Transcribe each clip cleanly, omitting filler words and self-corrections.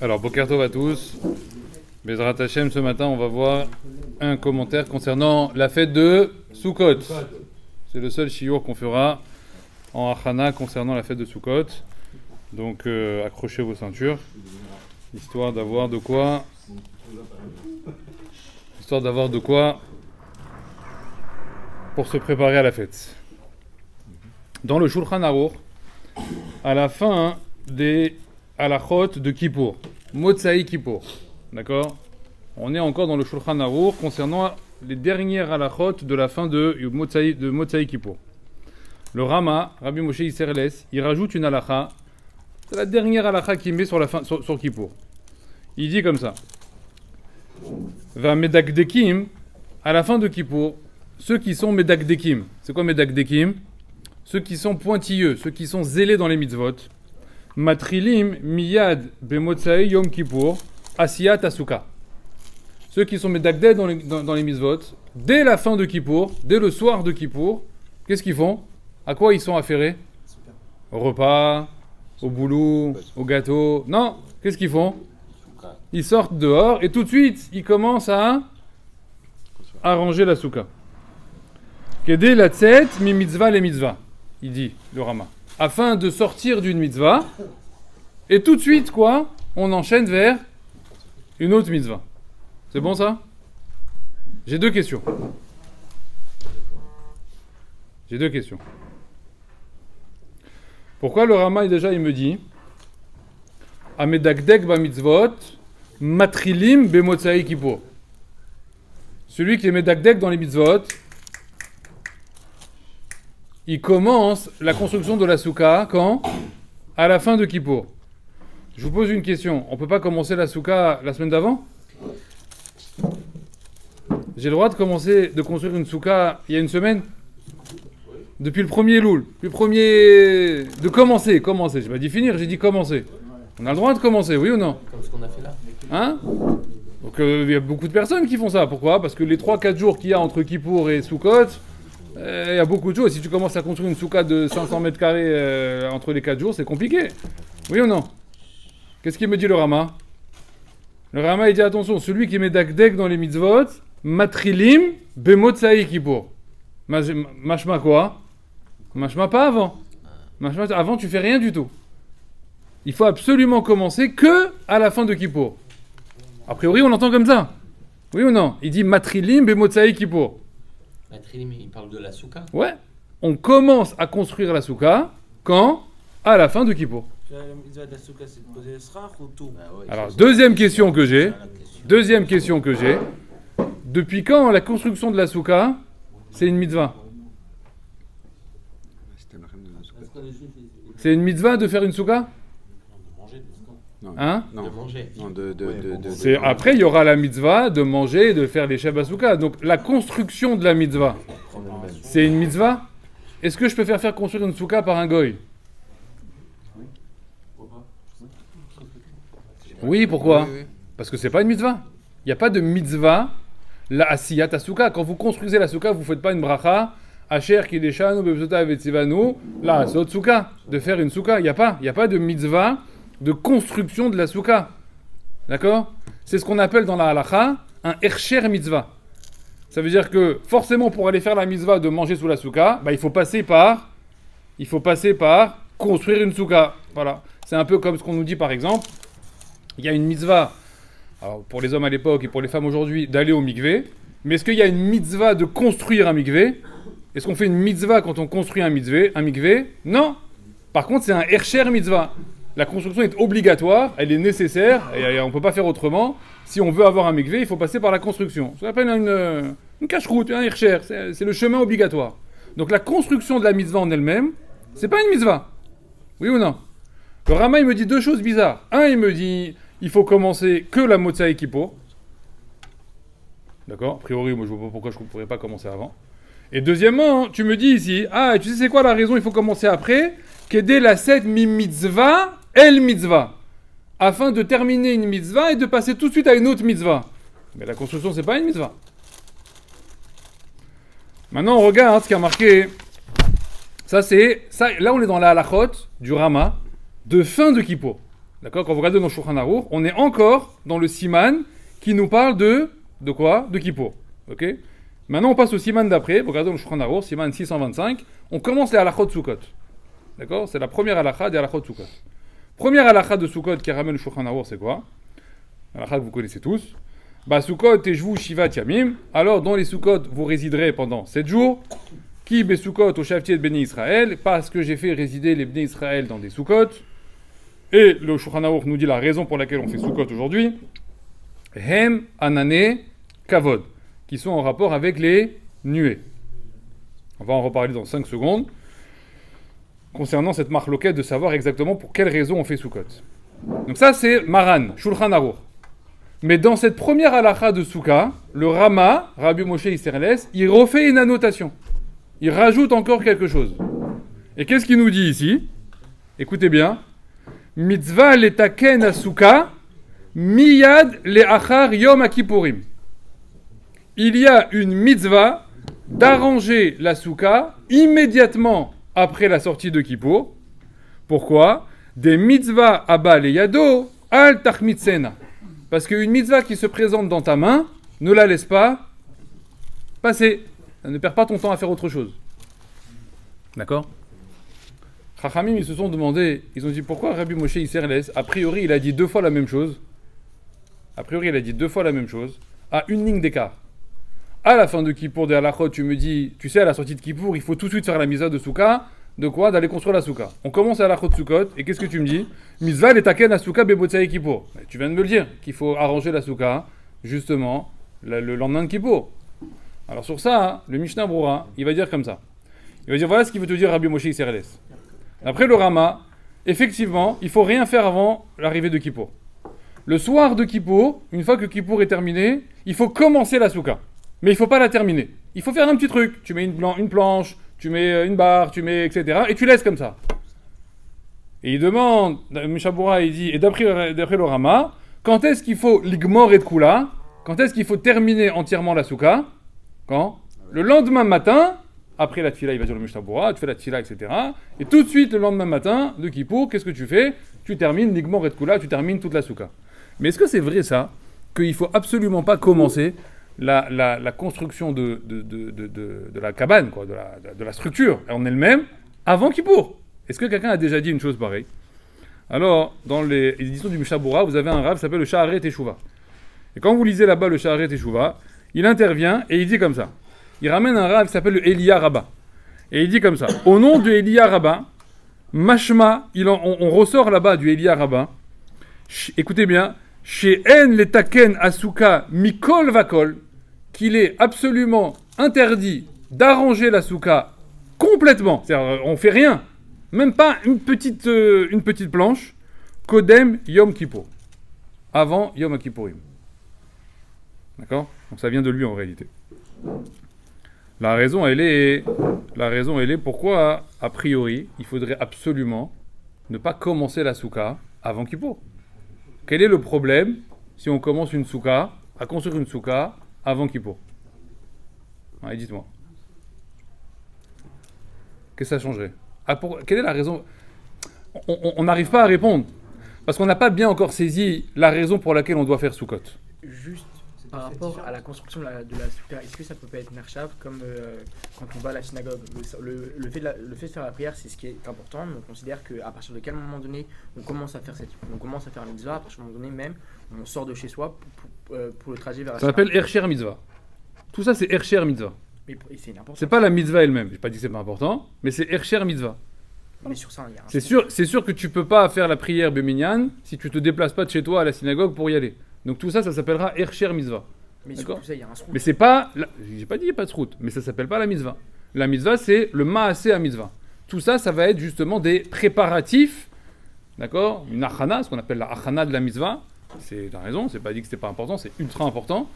Alors, Boker Tov à tous. Bezrat Hashem, ce matin, on va voir un commentaire concernant la fête de Sukkot. C'est le seul shiur qu'on fera en Achana concernant la fête de Sukkot. Donc, accrochez vos ceintures, histoire d'avoir de quoi pour se préparer à la fête. Dans le Shulchan Aruch, à la fin des halachot de Kippour, Motsai Kippour, d'accord? On est encore dans le Shulchan Aruch concernant les dernières halachot de la fin de Motsai Kippour. Le Rama, Rabbi Moshe Isserles, il rajoute une halacha, c'est la dernière halacha qu'il met sur la fin sur Kippour. Il dit comme ça: Va medakdekim, à la fin de Kippour, ceux qui sont medakdekim. C'est quoi medakdekim? Ceux qui sont pointilleux, ceux qui sont zélés dans les mitzvot. Matrilim miyad bemotsai yom kippour asiyat asuka. Ceux qui sont medakdek dans les mitzvot, dès la fin de Kippour, dès le soir de Kippour, qu'est-ce qu'ils font? À quoi ils sont affairés? Au repas, au boulot, au gâteau. Non, qu'est-ce qu'ils font? Ils sortent dehors et tout de suite, ils commencent à arranger la souka. Kedé la tset mi mitzvah les mitzvahs, il dit le Rama. Afin de sortir d'une mitzvah, et tout de suite, quoi, on enchaîne vers une autre mitzvah. C'est bon ça? J'ai deux questions. Pourquoi le Rama, déjà, il me dit Amedakdek ba mitzvot, matrilim bemotsai kippour. Celui qui est medakdek dans les mitzvot, il commence la construction de la souka quand? À la fin de Kippour. Je vous pose une question. On ne peut pas commencer la souka la semaine d'avant? J'ai le droit de construire une souka il y a une semaine? Depuis le premier Loul. De commencer. J'ai pas dit finir, j'ai dit commencer. On a le droit de commencer, oui ou non? Comme ce qu'on a fait là. Hein? Donc il y a beaucoup de personnes qui font ça. Pourquoi? Parce que les 3-4 jours qu'il y a entre Kippour et Sukkot, il y a beaucoup de choses. Si tu commences à construire une souka de 500 mètres carrés entre les 4 jours, c'est compliqué. Oui ou non? Qu'est-ce qu'il me dit le Rama? Le Rama, il dit attention, celui qui met dakdek dans les mitzvot, matrilim bemotsai kippour. Mashma quoi? Mashma pas avant. Mashma, avant, tu fais rien du tout. Il faut absolument commencer que à la fin de Kippour. A priori, on l'entend comme ça. Oui ou non? Il dit matrilim bemotsai kippour. Matrilim, il parle de la souka. Ouais. On commence à construire la souka quand? À la fin de Kippour. Alors, deuxième question que j'ai. Depuis quand la construction de la souka, c'est une mitzvah? C'est une mitzvah de faire une souka? Hein? Non. De manger. Non, après, il y aura la mitzvah de manger et de faire les Shabbat. Donc, la construction de la mitzvah, c'est une mitzvah? Est-ce que je peux faire construire une souka par un goy? Oui, pourquoi? Oui. Parce que c'est pas une mitzvah. Il n'y a pas de mitzvah, la asiyat asuka. Quand vous construisez la souka, vous ne faites pas une bracha, asher kideshanu bebzota vetzivanu, la asot souka, de faire une souka. Il n'y a pas de mitzvah de construction de la souka. D'accord? C'est ce qu'on appelle dans la halacha un ercher mitzvah. Ça veut dire que forcément pour aller faire la mitzvah de manger sous la souka, il faut passer par construire une souka. Voilà. C'est un peu comme ce qu'on nous dit par exemple. Il y a une mitzvah, alors pour les hommes à l'époque et pour les femmes aujourd'hui, d'aller au mikvé. Mais est-ce qu'il y a une mitzvah de construire un mikvé? Est-ce qu'on fait une mitzvah quand on construit un mikvé? Non. Par contre, c'est un ercher mitzvah. La construction est obligatoire, elle est nécessaire, et on ne peut pas faire autrement. Si on veut avoir un mikvé, il faut passer par la construction. Ça s'appelle une cache-route, un ercher, c'est le chemin obligatoire. Donc la construction de la mitzvah en elle-même, c'est pas une mitzvah. Oui ou non? Le Rama, il me dit deux choses bizarres. Un, il me dit, il faut commencer que la Motsai Kippour. D'accord? A priori, moi, je vois pas pourquoi je ne pourrais pas commencer avant. Et deuxièmement, tu me dis ici, tu sais c'est quoi la raison, il faut commencer après? Kedé la set mi mitzvah, el mitzvah. Afin de terminer une mitzvah et de passer tout de suite à une autre mitzvah. Mais la construction, c'est pas une mitzvah. Maintenant, on regarde ce qui a marqué. Là, on est dans la halachot du Rama de fin de Kippour. D'accord? Quand vous regardez dans le Shulchan Aruch, on est encore dans le siman qui nous parle de quoi? De Kippour. Ok? Maintenant, on passe au siman d'après. Vous regardez dans le Shulchan Aruch, siman 625. On commence les halachot de Sukkot. D'accord? C'est la première halakha des halachot de Sukkot. Première halakha de Sukkot qui ramène le Shulchan Aruch, c'est quoi? Halakha que vous connaissez tous. Bah, Sukkot, Teshvu, Shivat, Yamim. Alors, dans les Sukkot, vous résiderez pendant 7 jours. Qui Besukot au Shavtiet de Béni Israël? Parce que j'ai fait résider les Béni Israël dans des Sukkot. Et le Shulchan Aruch nous dit la raison pour laquelle on fait Sukkot aujourd'hui. Hem, Anane, Kavod. Qui sont en rapport avec les nuées. On va en reparler dans 5 secondes. Concernant cette marloquette de savoir exactement pour quelle raison on fait Sukkot. Donc ça, c'est Maran, Shulchan Aruch. Mais dans cette première halakha de Souka, le Rama, Rabbi Moshe Isserles, il refait une annotation. Il rajoute encore quelque chose. Et qu'est-ce qu'il nous dit ici? Écoutez bien. Mitzvah letaken asuka, miyad leachar yom akipurim. Il y a une mitzvah d'arranger la souka immédiatement après la sortie de Kippour. Pourquoi? Des mitzvahs abba le yado al tachmitsena. Parce qu'une mitzvah qui se présente dans ta main, ne la laisse pas passer. Ne perds pas ton temps à faire autre chose. D'accord? Chachamim, ils se sont demandé, ils ont dit pourquoi Rabbi Moshe Isserles, a priori, il a dit 2 fois la même chose. A priori, il a dit 2 fois la même chose, à une ligne d'écart. À la fin de Kippour, de Halachot, tu me dis, tu sais, à la sortie de Kippour, il faut tout de suite faire la mitzvah de Souka. De quoi? D'aller construire la souka. On commence à la Halachot Sukkot, et qu'est-ce que tu me dis? Mitzvah letaken asuka bebotzei Kippour. Tu viens de me le dire, qu'il faut arranger la souka, justement, le lendemain de Kippour. Alors sur ça, le Mishnah Brura, il va dire comme ça. Il va dire, voilà ce qu'il veut te dire Rabbi Moshe Isserles. Après le Rama, effectivement, il faut rien faire avant l'arrivée de Kippour. Le soir de Kippour, une fois que Kippour est terminé, il faut commencer la souka. Mais il ne faut pas la terminer. Il faut faire un petit truc. Tu mets une planche, tu mets une barre, tu mets etc. Et tu laisses comme ça. Et il demande, Mishabura, il dit, et d'après le Rama, quand est-ce qu'il faut l'igmor et kula? Quand est-ce qu'il faut terminer entièrement la souka? Quand? Le lendemain matin, après la tfila, il va dire le Mishabura, tu fais la tfila, etc. Et tout de suite, le lendemain matin de Kippour, qu'est-ce que tu fais? Tu termines l'igmor et kula, tu termines toute la souka. Mais est-ce que c'est vrai ça? Qu'il ne faut absolument pas commencer la construction de la cabane, quoi, de la structure en elle-même, avant Kippour. Est-ce que quelqu'un a déjà dit une chose pareille? Alors, dans les éditions du Mishabura, vous avez un rave qui s'appelle le Sha'arei Teshuvah. Et quand vous lisez là-bas le Sha'arei Teshuvah, il intervient et il dit comme ça. Il ramène un rave qui s'appelle le Elia Rabba. Et il dit comme ça. Au nom de Elia Rabba, Mashma, on ressort là-bas du Elia Rabba. Écoutez bien. Chez En letaken asuka mikol vakol, qu'il est absolument interdit d'arranger la souka complètement. C'est-à-dire, on fait rien. Même pas une petite planche. Kodem Yom Kippour. Avant Yom Kippourim. D'accord? Donc ça vient de lui en réalité. La raison, elle est pourquoi, a priori, il faudrait absolument ne pas commencer la souka avant Kippour. Quel est le problème si on commence à construire une souka avant Kippour? Allez, dites-moi. Qu'est-ce que ça changerait? Quelle est la raison? On n'arrive pas à répondre. Parce qu'on n'a pas bien encore saisi la raison pour laquelle on doit faire Sukkot. Juste par rapport à la construction de la souka, est-ce que ça peut pas être Mershav comme quand on va à la synagogue? Le fait de faire la prière, c'est ce qui est important, mais on considère qu'à partir de quel moment donné on commence à faire la mitzvah, à partir de moment donné même, on sort de chez soi pour le trajet vers la synagogue. Ça s'appelle Ercher Mitzvah. Tout ça, c'est Ercher Mitzvah. Mais c'est important. C'est pas la mitzvah elle-même. J'ai pas dit que c'est pas important, mais c'est Ercher Mitzvah. Mais sur ça, il y a c'est sûr que tu peux pas faire la prière Beminyan si tu te déplaces pas de chez toi à la synagogue pour y aller. Donc tout ça, ça s'appellera Ercher Mitzvah. Mais sur tout ça, il y a un srout. Mais c'est pas... J'ai pas dit il n'y a pas de srout, mais ça s'appelle pas la mitzvah. La mitzvah, c'est le maaseh à mitzvah. Tout ça, ça va être justement des préparatifs, d'accord? Une achana, ce qu'on appelle la achana de la mitzvah. T'as raison, c'est pas dit que c'était pas important, c'est ultra important.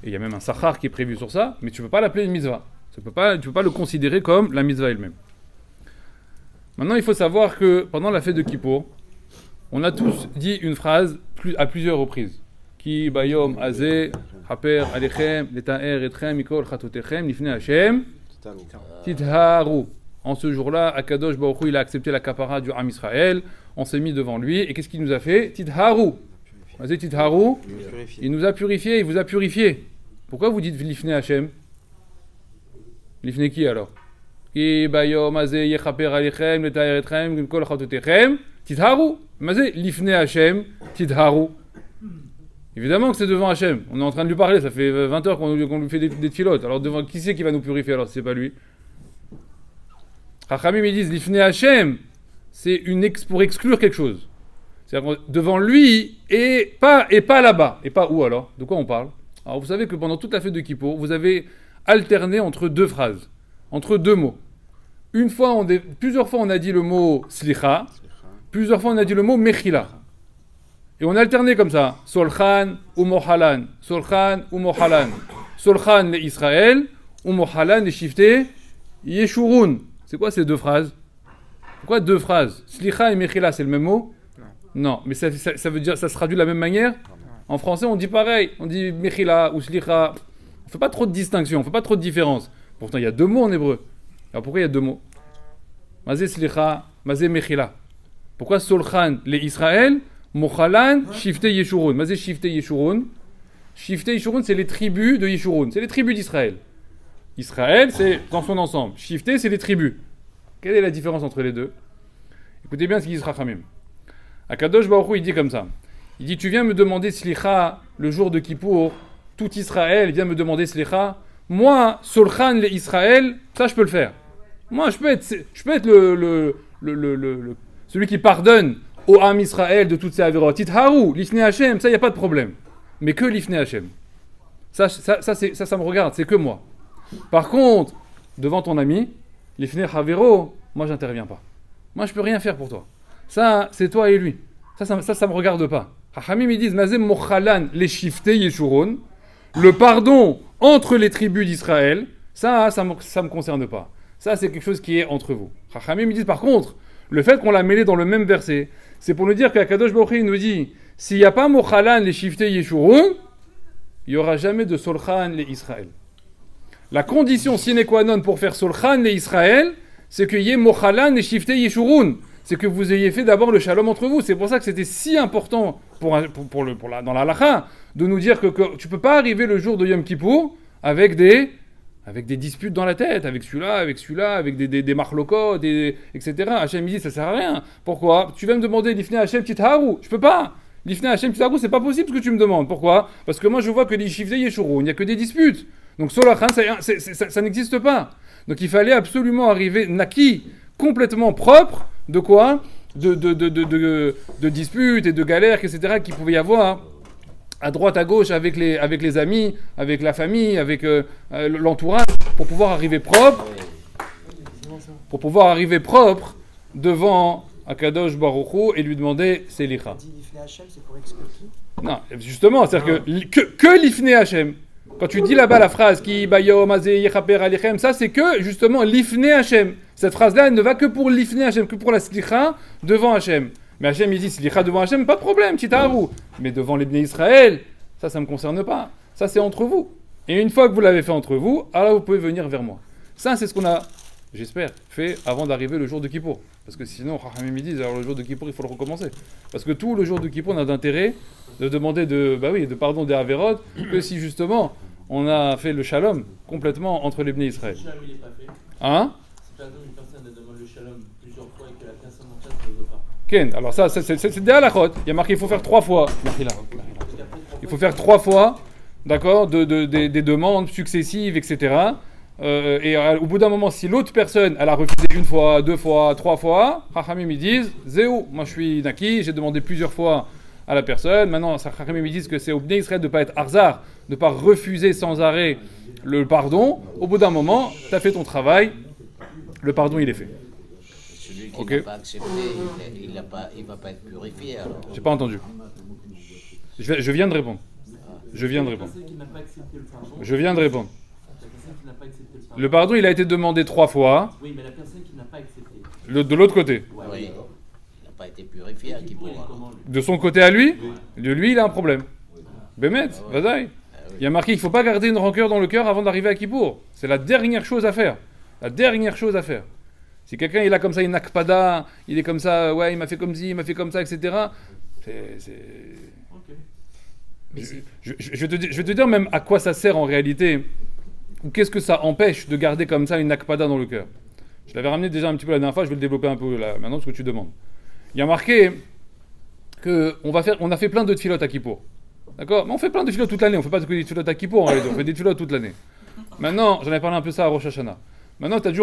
Et il y a même un sachar qui est prévu sur ça, mais tu peux pas l'appeler une mitzvah. Tu peux pas le considérer comme la mitzvah elle-même. Maintenant, il faut savoir que pendant la fête de Kippour, on a tous dit une phrase à plusieurs reprises. Ki bayom azeh haper alechem letaer etchem mikol chatotechem lifnei Hashem titharu. En ce jour-là, Akadosh Baruch Hu, il a accepté la kapara du Ham Israël. On s'est mis devant lui. Et qu'est-ce qu'il nous a fait? Tidharu. Vas-y, Tidharu. Il nous a purifié, il vous a purifié. Pourquoi vous dites Lifnei Hashem? Lifnei qui alors? Ki bayom azeh yechaper alechem, letaer etchem, kol chatotechem. Tidharu. Mazé, Lifnei Hashem, Tidharu. Évidemment que c'est devant Hachem. On est en train de lui parler, ça fait 20 heures qu'on lui fait des tfilotes. Alors devant qui c'est qui va nous purifier alors si c'est pas lui? Chachamim ils disent Lifnei Hachem, c'est pour exclure quelque chose. C'est-à-dire devant lui et pas là-bas. Et pas où alors? De quoi on parle? Alors vous savez que pendant toute la fête de Kippour, vous avez alterné entre deux phrases, entre deux mots. Plusieurs fois on a dit le mot slicha, plusieurs fois on a dit le mot mechila. Et on a alterné comme ça. Solchan ou Mohalan. Solchan ou Mohalan. Solchan les Israël ou Mohalan les Shifté Yeshurun. C'est quoi ces deux phrases? Pourquoi deux phrases? Slicha et Mechila, c'est le même mot? Non. Mais ça veut dire, ça se traduit de la même manière? En français, on dit pareil. On dit Mechila ou Slicha. On fait pas trop de distinction, on fait pas trop de différence. Pourtant, il y a deux mots en hébreu. Alors pourquoi il y a deux mots? Mazé Slicha, Mazé Mechila. Pourquoi Solchan les Israël? Mochalan, Shifté Yeshurun. Mazé Shifté Yeshurun. Shifté Yeshurun, c'est les tribus de Yeshurun. C'est les tribus d'Israël. Israël, c'est dans son ensemble. Shifté, c'est les tribus. Quelle est la différence entre les deux? Écoutez bien ce qu'il dit Chachamim. Akadosh Baruch Hu, il dit comme ça. Il dit, tu viens me demander Slicha le jour de Kippour. Tout Israël vient me demander Slicha. Moi, Solchan les Israël, ça je peux le faire. Moi, je peux être celui qui pardonne au Ham Israël de toutes ces avérotes. Tidharu, Lifnei Hashem, ça, il n'y a pas de problème. Mais que Lifnei Hashem. Ça me regarde, c'est que moi. Par contre, devant ton ami, Lifnei Havero, moi, j'interviens pas. Moi, je peux rien faire pour toi. Ça, c'est toi et lui. Ça me regarde pas. Hachamim, ils disent, Mazem Mochalan, les Shifté Yeshurun, le pardon entre les tribus d'Israël, ça me concerne pas. Ça, c'est quelque chose qui est entre vous. Hachamim, ils disent, par contre, le fait qu'on l'a mêlé dans le même verset, c'est pour nous dire qu'Akadosh Baruch Hu nous dit, s'il n'y a pas Mochalan les Shifté Yeshurun, il n'y aura jamais de Solchan les Israël. La condition sine qua non pour faire Solchan les Israël, c'est qu'il y ait Mochalan les Shifté Yeshurun. C'est que vous ayez fait d'abord le shalom entre vous. C'est pour ça que c'était si important dans la halacha de nous dire que tu ne peux pas arriver le jour de Yom Kippour avec des disputes dans la tête, avec celui-là, avec des marlokot, etc. Hachem dit, ça ne sert à rien. Pourquoi? Tu vas me demander Lifnei Hashem Tidharu. Je ne peux pas. Lifnei Hashem Tidharu, c'est pas possible ce que tu me demandes. Pourquoi? Parce que moi je vois que les Shifté Yeshurun, il n'y a que des disputes. Donc Solachan, ça n'existe pas. Donc il fallait absolument arriver naki, complètement propre, de quoi? De disputes et de galères, etc. qu'il pouvait y avoir à droite, à gauche, avec les amis, avec la famille, avec l'entourage, pour pouvoir arriver propre devant Akadosh Baruch Hu et lui demander Selicha. Non, justement, c'est-à-dire que Lifnei Hashem. Quand tu dis là-bas la phrase qui bayom azeh yechaper alechem, ça c'est que justement Lifnei Hashem. Cette phrase-là, elle ne va que pour Lifnei Hashem, que pour la Slicha devant Hashem. Mais Hashem, il dit Slicha devant Hashem, pas de problème, Tidharu. Mais devant les Bnei Israël, ça ne me concerne pas. Ça, c'est entre vous. Et une fois que vous l'avez fait entre vous, alors vous pouvez venir vers moi. Ça, c'est ce qu'on a, j'espère, fait avant d'arriver le jour de Kippour. Parce que sinon, Chachamim me disent, alors le jour de Kippour, il faut le recommencer. Parce que tout le jour de Kippour, on a d'intérêt de demander de pardon des Averot, que si justement, on a fait le shalom complètement entre les Bnei Israël. Le shalom, il n'est pas fait. Hein? Si par exemple une personne demande le shalom plusieurs fois et que la personne en face ne veut pas. Ken, alors ça, c'est des halachot. Il y a marqué, il faut faire 3 fois. Il faut faire 3 fois, d'accord, des demandes successives, etc. Et au bout d'un moment, si l'autre personne, elle a refusé 1 fois, 2 fois, 3 fois, Chachamim ils disent, Zéou, moi je suis naki, j'ai demandé plusieurs fois à la personne. Maintenant, Chachamim ils disent que c'est au Bnei Israël de ne pas être arzar, de ne pas refuser sans arrêt le pardon. Au bout d'un moment, tu as fait ton travail, le pardon il est fait. Celui qui n'a pas accepté, il ne va pas être purifié alors. J'ai pas entendu. Je viens de répondre. Je viens de répondre. Le pardon, il a été demandé 3 fois. Oui, mais la personne qui n'a pas accepté. De l'autre côté. Oui, il n'a pas été purifié à Kippour. De son côté à lui, de lui, il a un problème. Bémet, Vadaï. Il y a marqué qu'il ne faut pas garder une rancœur dans le cœur avant d'arriver à Kippour. C'est la dernière chose à faire. La dernière chose à faire. Si quelqu'un il a comme ça une akpada, il est comme ça, ouais, il m'a fait comme ci, il m'a fait comme ça, etc. Je vais te dire même à quoi ça sert en réalité, ou qu'est-ce que ça empêche de garder comme ça une akpada dans le cœur. Je l'avais ramené déjà un petit peu la dernière fois, je vais le développer un peu là, maintenant parce que tu demandes. Il y a marqué qu'on a fait plein de tfilotes à Kippour. D'accord? Mais on fait plein de tfilotes toute l'année, on fait pas que des tfilotes à Kippour en réalité, on fait des tfilotes toute l'année. Maintenant, j'en ai parlé un peu ça à Rosh Hashanah. Maintenant, vous avez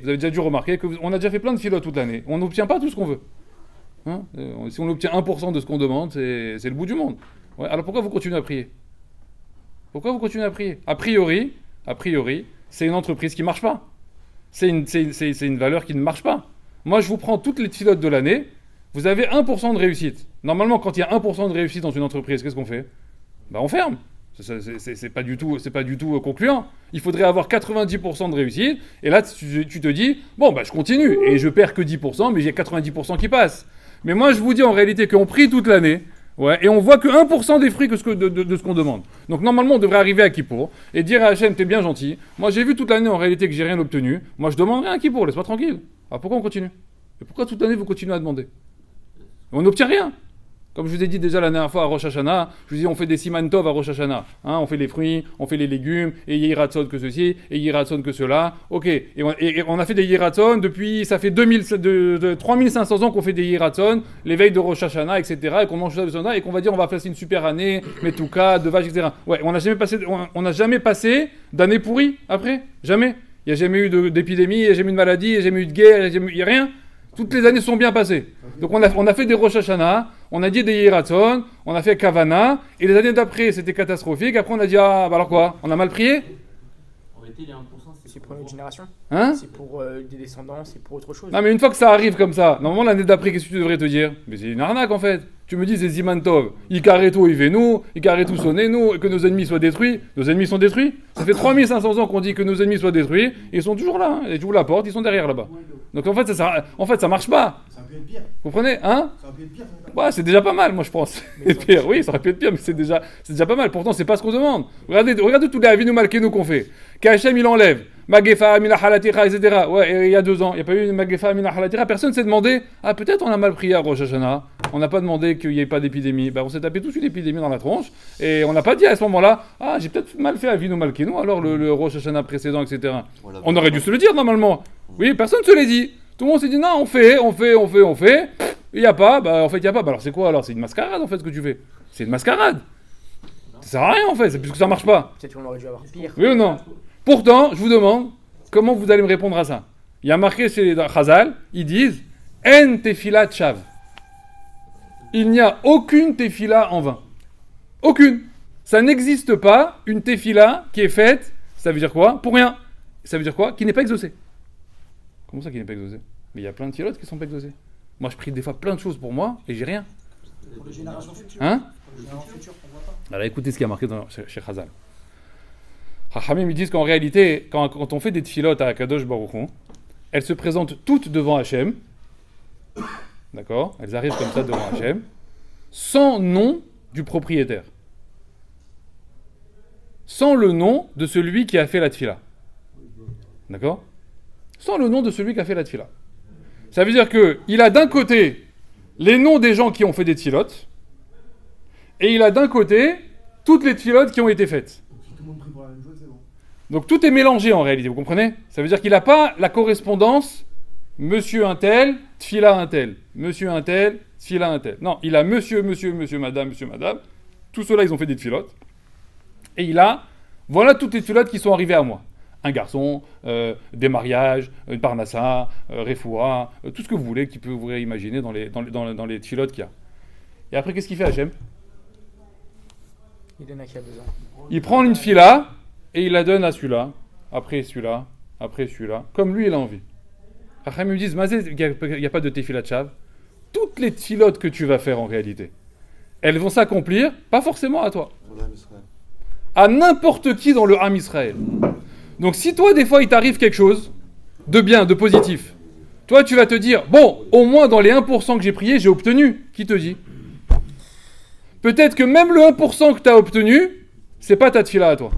déjà dû remarquer qu'on a déjà fait plein de tfilotes toute l'année. On n'obtient pas tout ce qu'on veut. Hein, si on obtient 1% de ce qu'on demande, c'est le bout du monde. Ouais, alors pourquoi vous continuez à prier? Pourquoi vous continuez à prier? A priori, c'est une entreprise qui ne marche pas. C'est une valeur qui ne marche pas. Moi, je vous prends toutes les tfilotes de l'année, vous avez 1% de réussite. Normalement, quand il y a 1% de réussite dans une entreprise, qu'est-ce qu'on fait? On ferme. C'est pas du tout concluant. Il faudrait avoir 90% de réussite, et là, tu te dis, bon, je continue, et je perds que 10%, mais j'ai 90% qui passent. Mais moi, je vous dis en réalité qu'on prie toute l'année, ouais, et on voit que 1% des fruits de ce qu'on demande. Donc normalement, on devrait arriver à Kippour et dire à Hachem, t'es bien gentil. Moi, j'ai vu toute l'année en réalité que j'ai rien obtenu. Moi, je demande rien à Kippour, laisse-moi tranquille. Alors pourquoi on continue? Et pourquoi toute l'année, vous continuez à demander? On n'obtient rien. Comme je vous ai dit déjà la dernière fois à Rosh Hashanah, je vous dis on fait des siman tov à Rosh Hashanah. Hein, on fait les fruits, on fait les légumes, et yiratzon que ceci, et yiratzon que cela. Ok, et on a fait des yiratzon depuis, ça fait 3500 ans qu'on fait des yiratzon, l'éveil de Rosh Hashanah, etc. Et qu'on mange ça de Sonda, et qu'on va dire on va faire une super année, Metouka, de vaches, etc. Ouais, on n'a jamais passé d'année pourrie après. Jamais. Il n'y a jamais eu d'épidémie, il n'y a jamais eu de maladie, il n'y a jamais eu de guerre, il n'y a rien. Toutes les années sont bien passées. Donc on a fait des Rosh Hashanah, on a dit des Yiratzon, on a fait Kavana, et les années d'après c'était catastrophique. Après on a dit alors quoi? On a mal prié? En réalité, les 1%, c'est pour une autre génération. Hein? C'est pour des descendants, c'est pour autre chose. Non mais une fois que ça arrive comme ça, normalement l'année d'après qu'est-ce que tu devrais te dire? Mais c'est une arnaque en fait. Tu me dis c'est Zimantov, Ikareto Ivenu, Ikareto Sonenu, et que nos ennemis soient détruits. Nos ennemis sont détruits. Ça fait 3500 ans qu'on dit que nos ennemis soient détruits, et ils sont toujours là. Ils ouvrent la porte, ils sont derrière là-bas. Donc en fait ça marche pas. Ça aurait pu être pire. Vous comprenez? Hein? Ça aurait pu être pire. Ouais, c'est déjà pas mal, moi je pense. Pire, oui, ça aurait pu être pire, mais c'est déjà pas mal. Pourtant, c'est pas ce qu'on demande. Regardez tous les avinu malkenu qu'on fait. Qu'Hachem il enlève. Magefa, mina halatira, etc. Ouais, et il y a 2 ans, il n'y a pas eu Magefa, mina halatira. Personne s'est demandé, peut-être on a mal prié à Rosh Hashanah. On n'a pas demandé qu'il n'y ait pas d'épidémie. On s'est tapé tout de suite l'épidémie dans la tronche. Et on n'a pas dit à ce moment-là, j'ai peut-être mal fait avinu malkenu, alors le Rosh Hashanah précédent, etc. On aurait dû se le dire normalement. Oui, personne ne se l'est dit. Tout le monde s'est dit, non, on fait. Il n'y a pas, en fait, il n'y a pas. Alors c'est quoi alors? C'est une mascarade en fait ce que tu fais. C'est une mascarade. Ça sert à rien en fait, c'est puisque ça marche pas. Peut-être qu'on aurait dû avoir pire. Oui ou non? Pourtant, je vous demande, comment vous allez me répondre à ça? Il y a marqué chez les Chazal, ils disent En tefila chav. Il n'y a aucune tefila en vain. Aucune. Ça n'existe pas une tefila qui est faite, ça veut dire quoi? Pour rien. Ça veut dire quoi? Qui n'est pas exaucée. Comment ça qui n'est pas exaucée? Mais il y a plein de tfilotes qui sont pas exaucées. Moi, je prie des fois plein de choses pour moi et j'ai rien. Pour les générations futures. Hein? Pour les générations futures, on voit pas. Alors écoutez ce qui est marqué chez Chazal. Chachamim ils disent qu'en réalité, quand on fait des tfilotes à Kadosh Baruch Hu, elles se présentent toutes devant Hachem. D'accord? Elles arrivent comme ça devant Hachem, sans nom du propriétaire. Sans le nom de celui qui a fait la tfila. D'accord? Sans le nom de celui qui a fait la tfila. Ça veut dire qu'il a d'un côté les noms des gens qui ont fait des tfilotes, et il a d'un côté toutes les tfilotes qui ont été faites. Donc si tout le monde prie pour la même chose, c'est bon. Donc tout est mélangé en réalité, vous comprenez? Ça veut dire qu'il n'a pas la correspondance monsieur un tel, tfila un tel, monsieur un tel, tfila un tel. Non, il a monsieur, madame. Tout ceux-là, ils ont fait des tfilotes. Et il a, voilà toutes les tfilotes qui sont arrivées à moi. Un garçon, des mariages, une parnassa, refoua, tout ce que vous voulez, qui peut vous imaginer dans les tfilotes qu'il y a. Et après, qu'est-ce qu'il fait Hachem? Il donne à qui a besoin. Il prend une tfila et il la donne à celui-là, après celui-là, comme lui il a envie. Après, ils me disent, Mazé, il n'y a pas de tefila chav. Toutes les tfilotes que tu vas faire en réalité, elles vont s'accomplir, pas forcément à toi. À n'importe qui dans le Ham Israël. Donc si toi, des fois, il t'arrive quelque chose de bien, de positif, toi, tu vas te dire, bon, au moins dans les 1% que j'ai prié, j'ai obtenu. Qui te dit? Peut-être que même le 1% que tu as obtenu, c'est pas ta tfila à toi.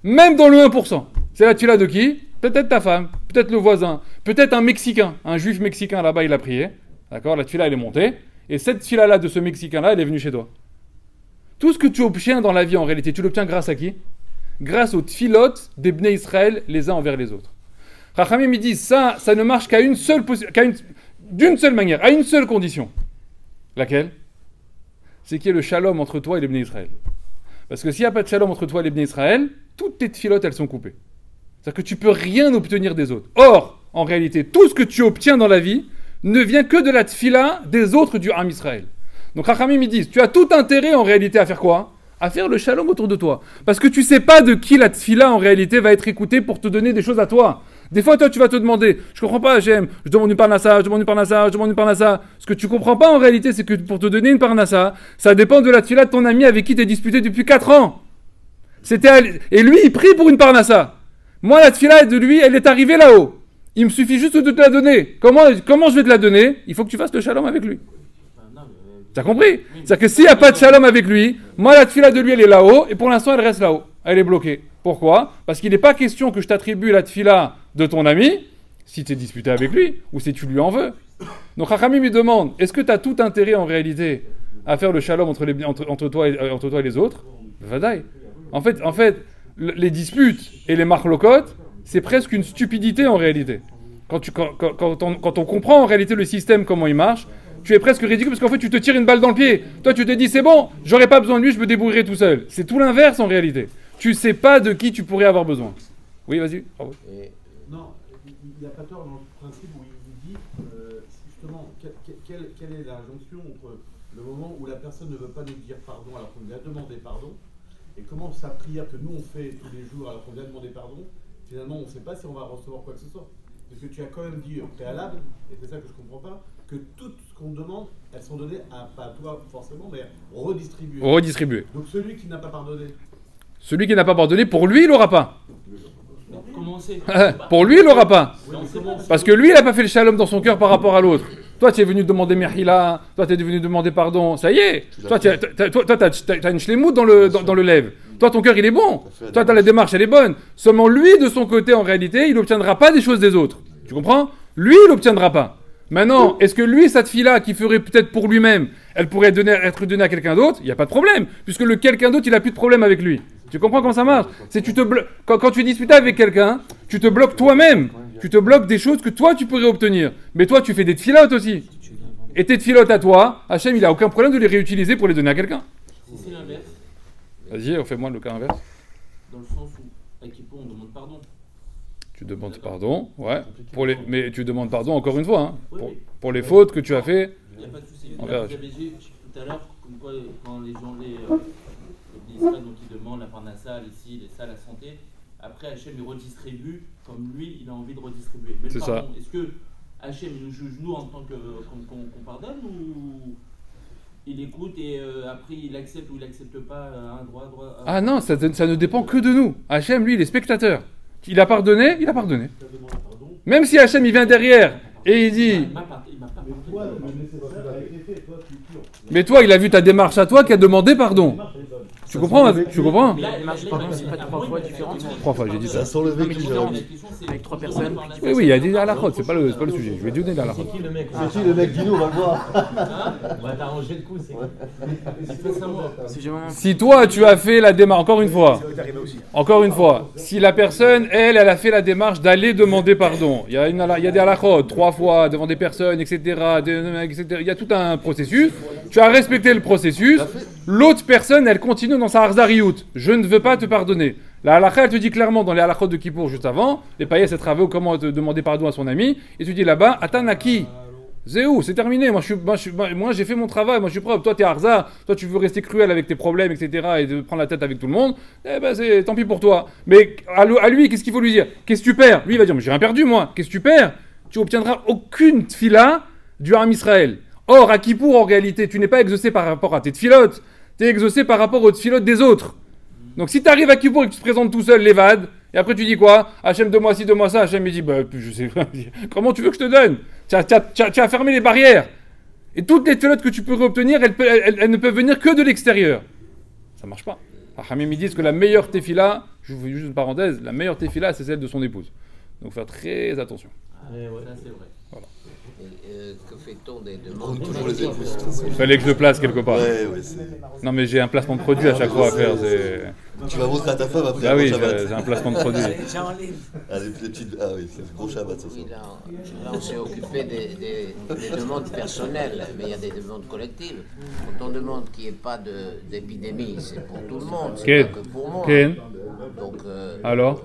Même dans le 1%. C'est la tfila de qui? Peut-être ta femme, peut-être le voisin, peut-être un Mexicain, un juif mexicain là-bas, il a prié. D'accord, la tefila elle est montée. Et cette tefila-là de ce Mexicain-là, elle est venue chez toi. Tout ce que tu obtiens dans la vie, en réalité, tu l'obtiens grâce à qui? Grâce aux tfilotes des Bnei Israël, les uns envers les autres. Rachamim, ils disent, ça ne marche d'une seule manière, à une seule condition. Laquelle? C'est qu'il y ait le shalom entre toi et les Bnei Israël. Parce que s'il n'y a pas de shalom entre toi et les Bnei Israël, toutes tes tfilotes, elles sont coupées. C'est-à-dire que tu ne peux rien obtenir des autres. Or, en réalité, tout ce que tu obtiens dans la vie ne vient que de la tfila des autres du Ham Israël. Donc Rachamim, ils disent, tu as tout intérêt en réalité à faire quoi? À faire le shalom autour de toi. Parce que tu ne sais pas de qui la tfila en réalité va être écoutée pour te donner des choses à toi. Des fois, toi, tu vas te demander, je comprends pas, Hachem, je demande une parnassa, je demande une parnassa, je demande une parnassa. Ce que tu comprends pas en réalité, c'est que pour te donner une parnassa, ça dépend de la tfila de ton ami avec qui tu es disputé depuis 4 ans. Et lui, il prie pour une parnassa. Moi, la tfila de lui, elle est arrivée là-haut. Il me suffit juste de te la donner. Comment je vais te la donner? Il faut que tu fasses le shalom avec lui. T'as compris? C'est-à-dire que s'il n'y a pas de shalom avec lui, moi la tefila de lui elle est là-haut, et pour l'instant elle reste là-haut. Elle est bloquée. Pourquoi? Parce qu'il n'est pas question que je t'attribue la tefila de ton ami, si tu es disputé avec lui, ou si tu lui en veux. Donc Rachamim lui demande, est-ce que tu as tout intérêt en réalité à faire le shalom entre toi et les autres? Vadaï. En fait, les disputes et les marlokot, c'est presque une stupidité en réalité. Quand on comprend en réalité le système, comment il marche, tu es presque ridicule parce qu'en fait tu te tires une balle dans le pied. Toi tu te dis c'est bon, j'aurais pas besoin de lui, je me débrouillerai tout seul. C'est tout l'inverse en réalité. Tu sais pas de qui tu pourrais avoir besoin. Oui, vas-y. Bravo. Non, il n'y a pas tort dans le principe où il dit justement quelle est la jonction entre le moment où la personne ne veut pas nous dire pardon alors qu'on lui a demandé pardon et comment sa prière que nous on fait tous les jours alors qu'on lui a demandé pardon, finalement on ne sait pas si on va recevoir quoi que ce soit. Parce que tu as quand même dit au préalable, et c'est ça que je ne comprends pas, que tout ce qu'on demande, elles sont données à, pas à toi forcément, mais redistribuées. Redistribuées. Donc celui qui n'a pas pardonné. Celui qui n'a pas pardonné, pour lui, il l'aura pas. Commencez. Pour lui, il l'aura pas. Oui, Parce que lui, il n'a pas fait le shalom dans son cœur par rapport à l'autre. Toi, tu es venu demander Mehila, toi, tu es venu demander pardon, ça y est. Toi, tu as une shlemout dans le lève. Toi, ton cœur, il est bon. Toi, ta démarche, elle est bonne. Seulement lui, de son côté, en réalité, il n'obtiendra pas des choses des autres. Tu comprends? Lui, il n'obtiendra pas. Maintenant, est-ce que lui, cette fille-là, qui ferait peut-être pour lui-même, elle pourrait être donnée à quelqu'un d'autre? Il n'y a pas de problème. Puisque le quelqu'un d'autre, il n'a plus de problème avec lui. Tu comprends comment ça marche? C'est quand tu discutes avec quelqu'un, tu te bloques toi-même. Tu te bloques des choses que toi, tu pourrais obtenir. Mais toi, tu fais des tfilotes aussi. Et tes tfilotes à toi, Hachem, il n'a aucun problème de les réutiliser pour les donner à quelqu'un. Si c'est l'inverse, Vas-y, fais-moi le cas inverse. dans le sens où, à Kippour, on demande pardon. Tu demandes pardon, ouais. Mais tu demandes pardon encore une fois, hein, Oui. pour les fautes que tu as fait. Il n'y a pas de souci. On Là, verra. vous avez dit tout à l'heure, comme quoi, quand les gens, les Israël, donc ils demandent la parnassa, ici, ça, la santé, après Hachem, il redistribue comme lui, il a envie de redistribuer. Mais le C'est ça. pardon, est-ce que Hachem nous juge, nous, en tant qu'on pardonne, ou il écoute et après il accepte ou il accepte pas un droit. Ah non, ça ne dépend que de nous. Hachem, lui, il est spectateur. Il a pardonné, il a pardonné. Même si Hachem, il vient derrière et il dit... Il m'a pas Toi, pardonné. le nécessaire a été fait, toi tu pures. Mais toi, il a vu ta démarche à toi qui a demandé pardon. Tu comprends? Tu comprends? Mais la démarche pardon, c'est pas 3 fois différente. 3 fois, j'ai dit ça. Ça sent le Non, mais vécu. différent. La question, c'est Avec 3 personnes. Oui, oui, il a dit à la route, c'est pas le sujet. Je vais te donner la route. C'est qui le mec? Dis-nous, on va le voir. On va t'arranger le coup, c'est face à moi. C'est vraiment. Si toi, tu as fait la démarche, encore une fois, si la personne, elle a fait la démarche d'aller demander pardon, il y a des halakhot, 3 fois, devant des personnes, etc., il y a tout un processus, tu as respecté le processus, l'autre personne, elle continue dans sa harzariout, je ne veux pas te pardonner. La halakha, elle te dit clairement dans les halakhot de Kippour juste avant, les païens, c'est travaillé comment demander pardon à son ami, et tu dis là-bas, Atanaki. Zéou, c'est terminé. Moi, j'ai fait mon travail. Moi, je suis propre. Toi, t'es Arza. Toi, tu veux rester cruel avec tes problèmes, etc. et de prendre la tête avec tout le monde. Eh ben, tant pis pour toi. Mais à lui, qu'est-ce qu'il faut lui dire? Qu'est-ce que tu perds? Lui, il va dire, mais j'ai rien perdu, moi. Qu'est-ce que tu perds? Tu obtiendras aucune tfila du Ham Israël. Or, à Kippour, en réalité, tu n'es pas exaucé par rapport à tes tfilotes. Tu es exaucé par rapport aux tfilotes des autres. Donc, si tu arrives à Kippour et que tu te présentes tout seul, l'évade, et après tu dis quoi? Hachem, donne-moi ci, donne-moi ça. Hachem, il dit, bah, je sais pas. Comment tu veux que je te donne? Tu as fermé les barrières. Et toutes les tfilotes que tu peux obtenir, elles ne peuvent venir que de l'extérieur. Ça marche pas. Hamim, ils disent que la meilleure tefila, je vous fais juste une parenthèse, la meilleure tefila, c'est celle de son épouse. Donc faire très attention. Ça, c'est vrai. Voilà. Que fait-on des demandes Toujours les époux. Il fallait que je le place quelque part. Ouais, Non mais j'ai un placement de produit à chaque fois à faire. Tu vas montrer à ta femme après. Ah oui, Shabbat. j'ai un placement de produit. Ah, les petites... ah oui, c'est le gros Shabbat ce soir. Oui, là, on s'est occupé des demandes personnelles, mais il y a des demandes collectives. Quand on demande qu'il n'y ait pas d'épidémie, c'est pour tout le monde, c'est pas que pour moi. Donc, Alors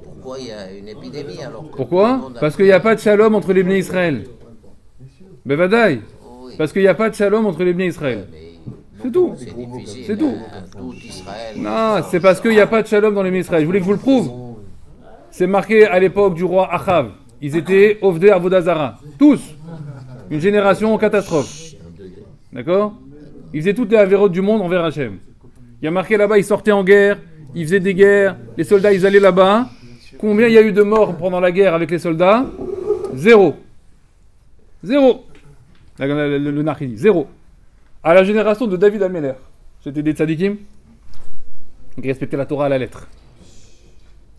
pourquoi il y a une épidémie alors que Pourquoi? Parce qu'il n'y a pas de shalom entre les Bnei Israël. Bevadaï. Oui. Parce qu'il n'y a pas de shalom entre les Bnei Israël. C'est tout. C'est difficile. C'est tout. Tout Israël. Non, c'est parce qu'il n'y a pas de shalom dans les Bnei Israël. Je voulais que je vous le prouve. C'est marqué à l'époque du roi Achav. Ils étaient Ovdei Avodazara. Tous. Une génération en catastrophe. D'accord? Ils faisaient toutes les avérotes du monde envers Hachem. Il y a marqué là-bas, ils sortaient en guerre, ils faisaient des guerres, les soldats ils allaient là-bas. Combien il y a eu de morts pendant la guerre avec les soldats? 0. 0. Le Nachi dit 0. À la génération de David Améler, c'était des tzadikim qui respectaient la Torah à la lettre.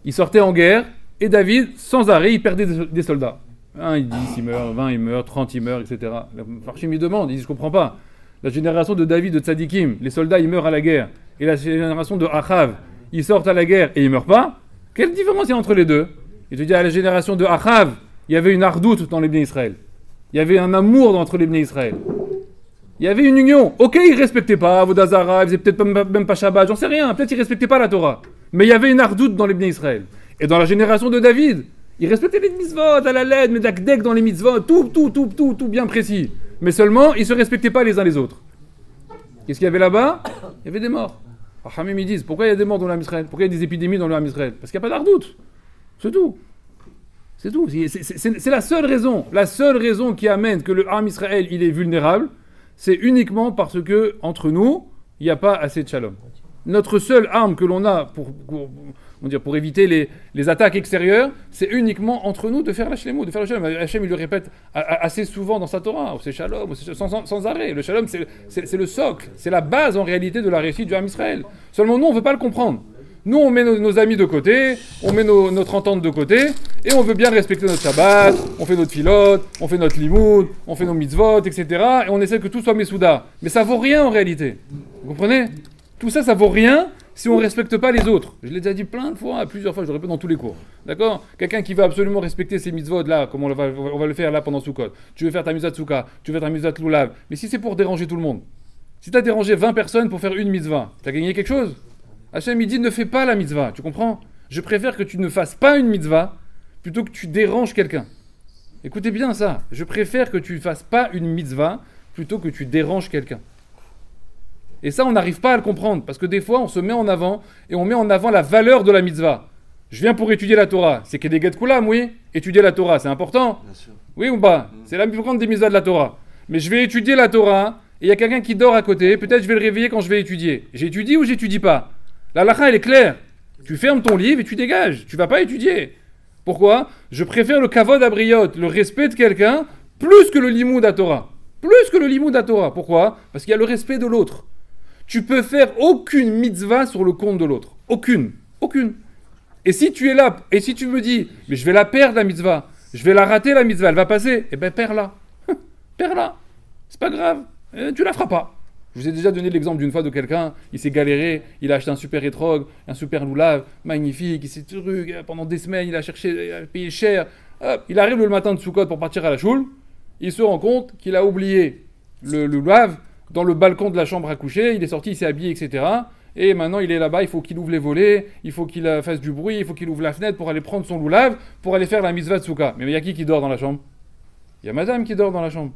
Ils sortaient en guerre et David, sans arrêt, il perdait des soldats. Un, il dit, il meurt, 20, il meurt, 30, il meurt, etc. Le Farshim, il demande, il dit, je comprends pas. La génération de David, de tzadikim, les soldats, ils meurent à la guerre. Et la génération de Achav, ils sortent à la guerre et ils meurent pas. Quelle différence il y a entre les deux? Il te dit, à la génération de Achav, il y avait une ardoute dans les Bnei Israël. Il y avait un amour entre les Bnei Israël. Il y avait une union. Ok, ils ne respectaient pas Avodazara, ils faisaient peut-être même pas Shabbat, j'en sais rien. Peut-être qu'ils ne respectaient pas la Torah. Mais il y avait une ardoute dans les Bnei Israël. Et dans la génération de David, ils respectaient les mitzvot à la lettre, mais d'akdek dans les mitzvot, tout bien précis. Mais seulement, ils ne se respectaient pas les uns les autres. Qu'est-ce qu'il y avait là-bas? Il y avait des morts. Hamim, ils disent, pourquoi il y a des morts dans l'Am Israël? Pourquoi il y a des épidémies dans l'Am Israël? Parce qu'il n'y a pas d'ardoute. C'est tout. C'est tout. C'est la seule raison. La seule raison qui amène que le Ham Israël, il est vulnérable, c'est uniquement parce que, entre nous, il n'y a pas assez de shalom. Notre seule arme que l'on a pour éviter les attaques extérieures, c'est uniquement entre nous de faire la shalom, de faire le shalom. Hachem, il le répète assez souvent dans sa Torah, c'est shalom, sans arrêt. Le shalom, c'est le socle, c'est la base en réalité de la réussite du Ham Israël. Seulement nous, on ne veut pas le comprendre. Nous, on met nos amis de côté, on met notre entente de côté, et on veut bien respecter notre Shabbat, on fait notre filote, on fait notre limoud, on fait nos mitzvot, etc. Et on essaie que tout soit mesouda. Mais ça vaut rien en réalité. Vous comprenez? Tout ça, ça vaut rien si on ne respecte pas les autres. Je l'ai déjà dit plein de fois, plusieurs fois, je le répète dans tous les cours. D'accord? Quelqu'un qui veut absolument respecter ses mitzvot, là, comme on va le faire là pendant Sukkot. Tu veux faire ta mitzvah Tsouka, tu veux faire ta mitzvah Lulav. Mais si c'est pour déranger tout le monde, si tu as dérangé 20 personnes pour faire une mitzvah, tu as gagné quelque chose? Hachem, il dit, ne fais pas la mitzvah, tu comprends? Je préfère que tu ne fasses pas une mitzvah plutôt que tu déranges quelqu'un. Écoutez bien ça. Je préfère que tu ne fasses pas une mitzvah plutôt que tu déranges quelqu'un. Et ça, on n'arrive pas à le comprendre, parce que des fois, on se met en avant, et on met en avant la valeur de la mitzvah. Je viens pour étudier la Torah. C'est Kedeget Kulam, oui. Étudier la Torah, c'est important. Bien sûr. Oui ou pas? C'est la plus grande des mitzvahs de la Torah. Mais je vais étudier la Torah, et il y a quelqu'un qui dort à côté, peut-être je vais le réveiller quand je vais étudier. J'étudie ou j'étudie pas? La halakha, elle est claire. Tu fermes ton livre et tu dégages. Tu vas pas étudier. Pourquoi? Je préfère le kavod abriot, le respect de quelqu'un, plus que le limoud à Torah. Plus que le limoud à Torah. Pourquoi? Parce qu'il y a le respect de l'autre. Tu peux faire aucune mitzvah sur le compte de l'autre. Aucune. Aucune. Et si tu es là, et si tu me dis, mais je vais la perdre la mitzvah, je vais la rater la mitzvah, elle va passer, eh ben perds-la. Perds-la. C'est pas grave. Tu la feras pas. Je vous ai déjà donné l'exemple d'une fois de quelqu'un, il s'est galéré, il a acheté un super étrog, un super loulav, magnifique, il s'est truc, pendant des semaines, il a cherché, il a payé cher. Hop, il arrive le matin de Soukot pour partir à la choule, il se rend compte qu'il a oublié le loulav dans le balcon de la chambre à coucher, il est sorti, il s'est habillé, etc. Et maintenant il est là-bas, il faut qu'il ouvre les volets, il faut qu'il fasse du bruit, il faut qu'il ouvre la fenêtre pour aller prendre son loulav, pour aller faire la mitzvah de Souka. Mais il y a qui dort dans la chambre? Il y a madame qui dort dans la chambre.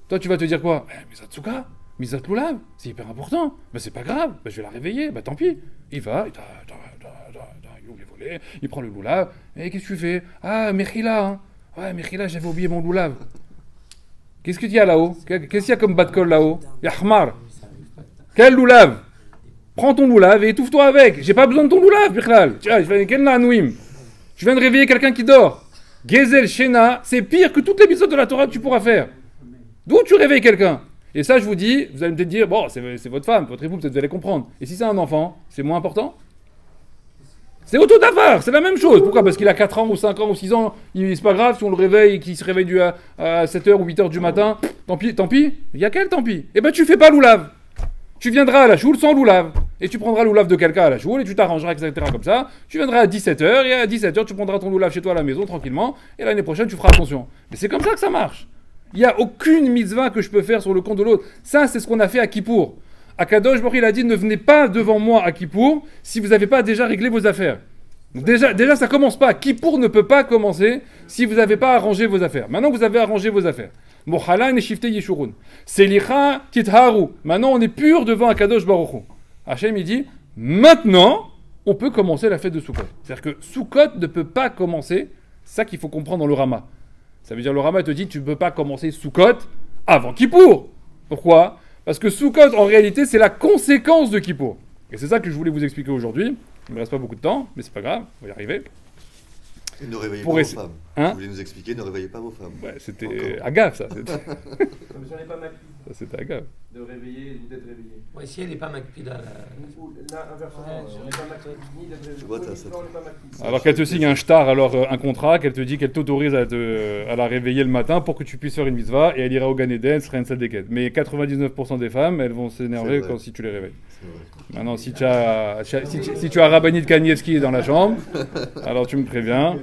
Toi tu vas te dire quoi? Mitzvah de Souka? Mitzvah Lulav, c'est hyper important. Ben c'est pas grave, je vais la réveiller, tant pis. Il va, il ouvre les volets, il prend le Lulav. Et qu'est-ce que tu fais? Ah, Mechila, hein. Ouais, Mechila, j'avais oublié mon Lulav. Qu'est-ce qu'il y a là-haut? Qu'est-ce qu'il y a comme bas de colle là-haut? Yahmar. Quel Lulav? Prends ton Lulav et étouffe-toi avec. J'ai pas besoin de ton Lulav, Bichlal. Tiens, quel Nanouim? Je viens de réveiller quelqu'un qui dort. Gezel Shena, c'est pire que toutes les épisodes de la Torah que tu pourras faire. D'où tu réveilles quelqu'un? Et ça, je vous dis, vous allez me dire, bon, c'est votre femme, votre époux, peut-être vous allez comprendre. Et si c'est un enfant, c'est moins important? C'est auto d'affaire, c'est la même chose. Pourquoi? Parce qu'il a 4 ans ou 5 ans ou 6 ans, c'est pas grave si on le réveille et qu'il se réveille à 7h ou 8h du matin. Tant pis. Il y a quel tant pis? Eh ben tu fais pas l'oulav. Tu viendras à la choule sans l'oulav. Et tu prendras l'oulav de quelqu'un à la choule et tu t'arrangeras, etc. comme ça. Tu viendras à 17h et à 17h tu prendras ton oulav chez toi à la maison tranquillement. Et l'année prochaine tu feras attention. Mais c'est comme ça que ça marche. Il n'y a aucune mitzvah que je peux faire sur le compte de l'autre. Ça c'est ce qu'on a fait à Kippour. Akadosh Baruch il a dit ne venez pas devant moi à Kippour si vous n'avez pas déjà réglé vos affaires. Donc déjà ça commence pas. Kippour ne peut pas commencer si vous n'avez pas arrangé vos affaires. Maintenant que vous avez arrangé vos affaires. Mochalan et shifte yeshurun. Selicha titharu. Maintenant on est pur devant Akadosh Baruch Hu. Hachem il dit maintenant on peut commencer la fête de Sukkot. C'est-à-dire que Sukkot ne peut pas commencer. C'est ça qu'il faut comprendre dans le Rama. Ça veut dire le Rama te dit tu ne peux pas commencer Sukkot avant Kippour. Pourquoi? Parce que Sukkot, en réalité, c'est la conséquence de Kippour. Et c'est ça que je voulais vous expliquer aujourd'hui. Il ne me reste pas beaucoup de temps, mais c'est pas grave, on va y arriver. Et ne réveillez pas vos femmes. Hein? Vous voulez nous expliquer, ne réveillez pas vos femmes. Ouais, c'était Agave, ça. Comme si on n'est pas Macpid. Ça, c'était Agave. De réveiller ou d'être réveillé. Ouais, si elle n'est pas Macpid, là. Là, inversement, on n'est pas Macpid ni d'être réveillé. vois, t'as Non, ça. on n'est pas Macpid. Alors qu'elle te signe un shtar, alors un contrat, qu'elle te dit qu'elle t'autorise à la réveiller le matin pour que tu puisses faire une mitzvah, et elle ira au Gan Eden, elle sera une salle des quêtes. Mais 99% des femmes, elles vont s'énerver si tu les réveilles. Maintenant, si tu as Rabbanit Kanievski dans la chambre, alors tu me préviens.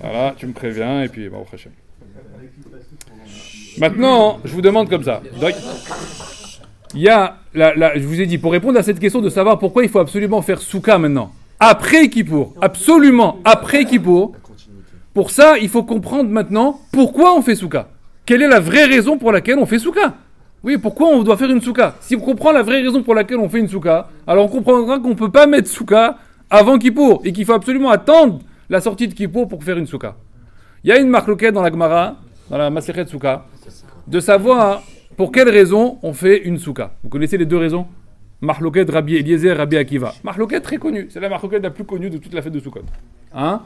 Voilà, tu me préviens, et puis, bon, au prochain. Maintenant, je vous demande comme ça. Donc, il y a, je vous ai dit, pour répondre à cette question de savoir pourquoi il faut absolument faire Souka maintenant, après Kippour, absolument après Kippour, pour ça, il faut comprendre maintenant pourquoi on fait Souka. Quelle est la vraie raison pour laquelle on fait Souka? Oui, pourquoi on doit faire une Souka? Si on comprend la vraie raison pour laquelle on fait une Souka, alors on comprendra qu'on ne peut pas mettre Souka avant Kippour, et qu'il faut absolument attendre la sortie de Kippour pour faire une Souka. Il y a une marloquette dans la Gemara, dans la Masechet Souka, de savoir pour quelle raison on fait une Souka. Vous connaissez les deux raisons? Marloquette Rabbi Eliezer, Rabbi Akiva. Marloquette très connue, c'est la marloquette la plus connue de toute la fête de Soukot. Hein?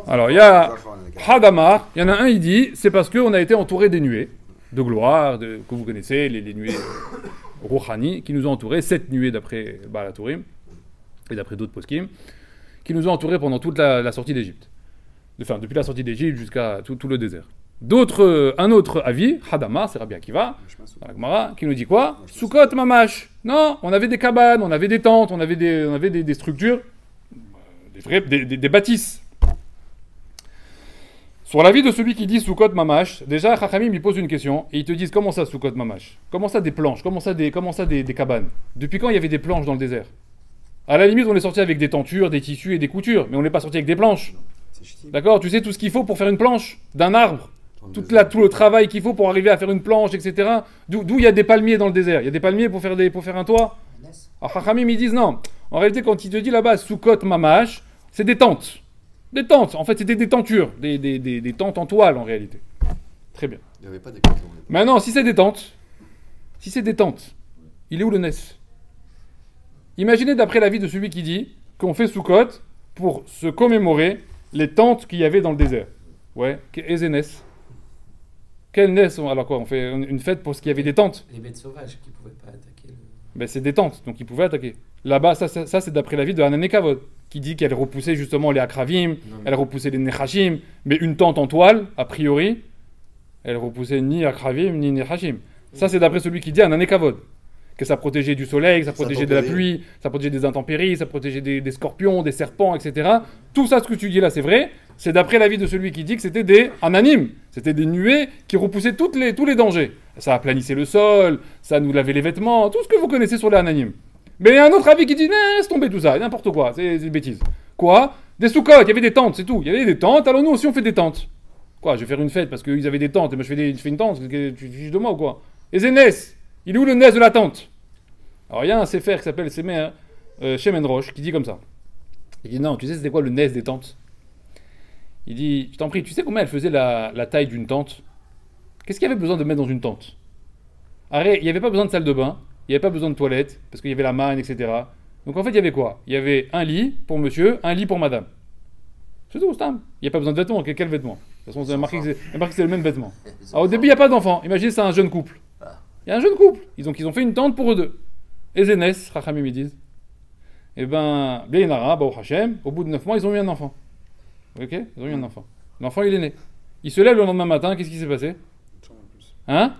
Alors il y a Hadamar, il y en a un, il dit, c'est parce qu'on a été entouré des nuées de gloire, que vous connaissez, les nuées Rouhani, qui nous ont entourés, 7 nuées d'après Baal HaTurim, et d'après d'autres poskim, qui nous ont entourés pendant toute la sortie d'Égypte. Enfin, depuis la sortie d'Égypte jusqu'à tout le désert. Un autre avis, Hadamar, c'est Rabbi Akiva, dans la Gemara, qui nous dit quoi? Soukot Mamash. Non, on avait des cabanes, on avait des tentes, on avait des structures, des bâtisses. Sur l'avis de celui qui dit Soukot Mamash, déjà, Chachamim, il pose une question, et ils te disent, comment ça Soukot Mamash? Comment ça des planches? Comment ça des cabanes? Depuis quand il y avait des planches dans le désert? À la limite, on est sorti avec des tentures, des tissus et des coutures, mais on n'est pas sorti avec des planches. D'accord? Tu sais tout ce qu'il faut pour faire une planche d'un arbre, tout le travail qu'il faut pour arriver à faire une planche, etc. D'où il y a des palmiers dans le désert? Il y a des palmiers pour faire un toit? Alors Chachamim, ils disent non. En réalité, quand il te dit là-bas Soukot Mamash, c'est des tentes. Des tentes. En fait, c'était des tentures, des tentes en toile en réalité. Très bien. Il n'y avait pas des cartons. Maintenant, si c'est des tentes, il est où le Nes? Imaginez d'après l'avis de celui qui dit qu'on fait Soukot pour se commémorer les tentes qu'il y avait dans le désert. Ouais, Nes. Quel Nes? Alors quoi, on fait une fête pour ce qu'il y avait des tentes? Les bêtes sauvages qui ne pouvaient pas attaquer. Ben, c'est des tentes, donc ils pouvaient attaquer. Là-bas, ça c'est d'après l'avis de Hanan Kavod, qui dit qu'elle repoussait justement les Akravim, elle repoussait les Nechashim, mais une tente en toile, a priori, elle repoussait ni Akravim ni Nechashim. Ça c'est d'après celui qui dit Hanan Kavod, que ça protégeait du soleil, ça protégeait de la pluie, ça protégeait des intempéries, ça protégeait des scorpions, des serpents, etc. Tout ça, ce que tu dis là, c'est vrai. C'est d'après l'avis de celui qui dit que c'était des ananim, c'était des nuées qui repoussaient tous les dangers. Ça aplanissait le sol, ça nous lavait les vêtements, tout ce que vous connaissez sur les ananim. Mais il y a un autre avis qui dit, laisse tomber tout ça, n'importe quoi, c'est des bêtises. Quoi? Des soukottes, il y avait des tentes, c'est tout. Il y avait des tentes, alors nous aussi on fait des tentes. Quoi, je vais faire une fête parce qu'ils avaient des tentes, et moi je fais une tente, tu fiches de moi ou quoi? Et c'est Nes, il est où le Nes de la tente? Alors il y a un sefer qui s'appelle Shemen Roche qui dit comme ça. Il dit non, tu sais c'était quoi le Nes des tentes? Il dit, je t'en prie, tu sais combien elle faisait la taille d'une tente? Qu'est-ce qu'il y avait besoin de mettre dans une tente? Arrête, il n'y avait pas besoin de salle de bain, il n'y avait pas besoin de toilette, parce qu'il y avait la manne, etc. Donc en fait, il y avait quoi? Il y avait un lit pour monsieur, un lit pour madame. C'est tout, Stam. Il n'y a pas besoin de vêtements. Quel vêtement? De toute façon, c'est marqué que c'est le même vêtement. Alors au début, il n'y a pas d'enfant. Imaginez, c'est un jeune couple. Il y a un jeune couple. Ils ont fait une tente pour eux deux. Et Zénès, Rachamim, ils disent. Et ben, Bénara, Baruch Hashem, au bout de 9 mois, ils ont eu un enfant. Ok? Ils ont eu un enfant. L'enfant, il est né. Il se lève le lendemain matin, qu'est-ce qui s'est passé? Hein?